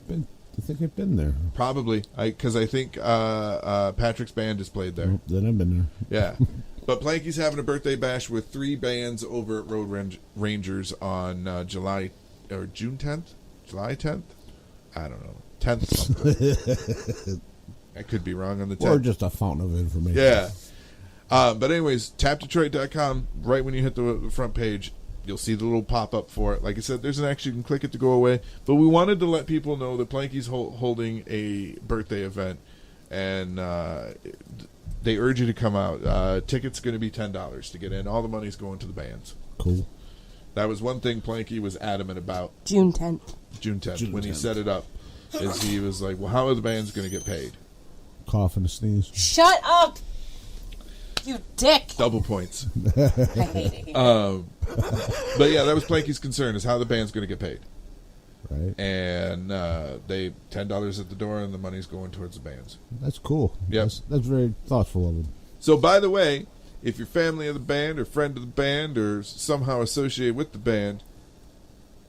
[SPEAKER 7] think I've been there.
[SPEAKER 5] Probably, because I think Patrick's band has played there.
[SPEAKER 7] Then I've been there.
[SPEAKER 5] Yeah. But Planky's having a birthday bash with 3 bands over at Road Rangers on June 10th? July 10th? I don't know. 10th something. I could be wrong on the 10th.
[SPEAKER 7] Or just a fountain of information.
[SPEAKER 5] Yeah. But anyways, tapdetroit.com, right when you hit the front page, you'll see the little pop-up for it. Like I said, there's an X. You can click it to go away. But we wanted to let people know that Planky's holding a birthday event, and they urge you to come out. Tickets going to be $10 to get in. All the money's going to the bands.
[SPEAKER 7] Cool.
[SPEAKER 5] That was one thing Planky was adamant about.
[SPEAKER 6] June 10th.
[SPEAKER 5] June 10th, when he set it up, is he was like, well, how are the bands going to get paid?
[SPEAKER 7] Cough and a sneeze.
[SPEAKER 6] Shut up! You dick!
[SPEAKER 5] Double points.
[SPEAKER 6] I hate it.
[SPEAKER 5] But yeah, that was Planky's concern, is how the band's going to get paid.
[SPEAKER 7] Right.
[SPEAKER 5] And they $10 at the door, and the money's going towards the bands.
[SPEAKER 7] That's cool.
[SPEAKER 5] Yep.
[SPEAKER 7] That's very thoughtful of them.
[SPEAKER 5] So, by the way, if you're family of the band or friend of the band or somehow associated with the band,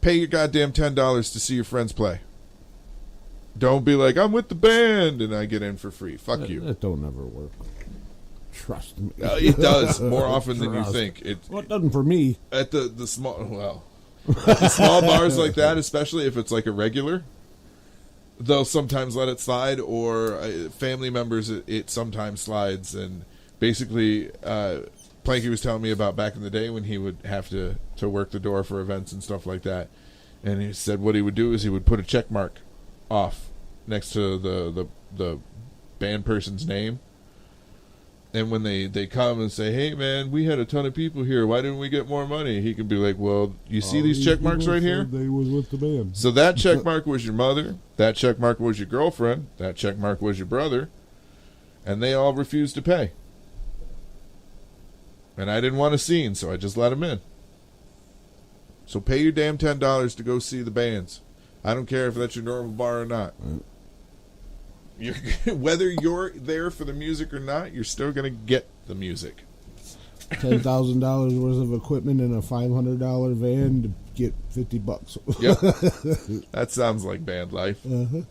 [SPEAKER 5] pay your goddamn $10 to see your friends play. Don't be like, I'm with the band, and I get in for free. Fuck you.
[SPEAKER 7] That don't ever work. Trust me.
[SPEAKER 5] It does more often than you
[SPEAKER 7] Trust.
[SPEAKER 5] think.
[SPEAKER 7] Well, it doesn't for me.
[SPEAKER 5] At the small bars like that, especially if it's like a regular, they'll sometimes let it slide, or family members, it sometimes slides. And basically, Planky was telling me about back in the day when he would have to work the door for events and stuff like that. And he said what he would do is he would put a check mark off next to the band person's name. And when they come and say, hey, man, we had a ton of people here. Why didn't we get more money? He can be like, well, you see these check marks right here?
[SPEAKER 7] They was with the band.
[SPEAKER 5] So that check mark was your mother. That check mark was your girlfriend. That check mark was your brother. And they all refused to pay. And I didn't want a scene, so I just let them in. So pay your damn $10 to go see the bands. I don't care if that's your normal bar or not. Whether you're there for the music or not, you're still going to get the music.
[SPEAKER 7] $10,000 worth of equipment in a $500 van to get $50.
[SPEAKER 5] Yep. That sounds like band life.
[SPEAKER 7] Uh-huh.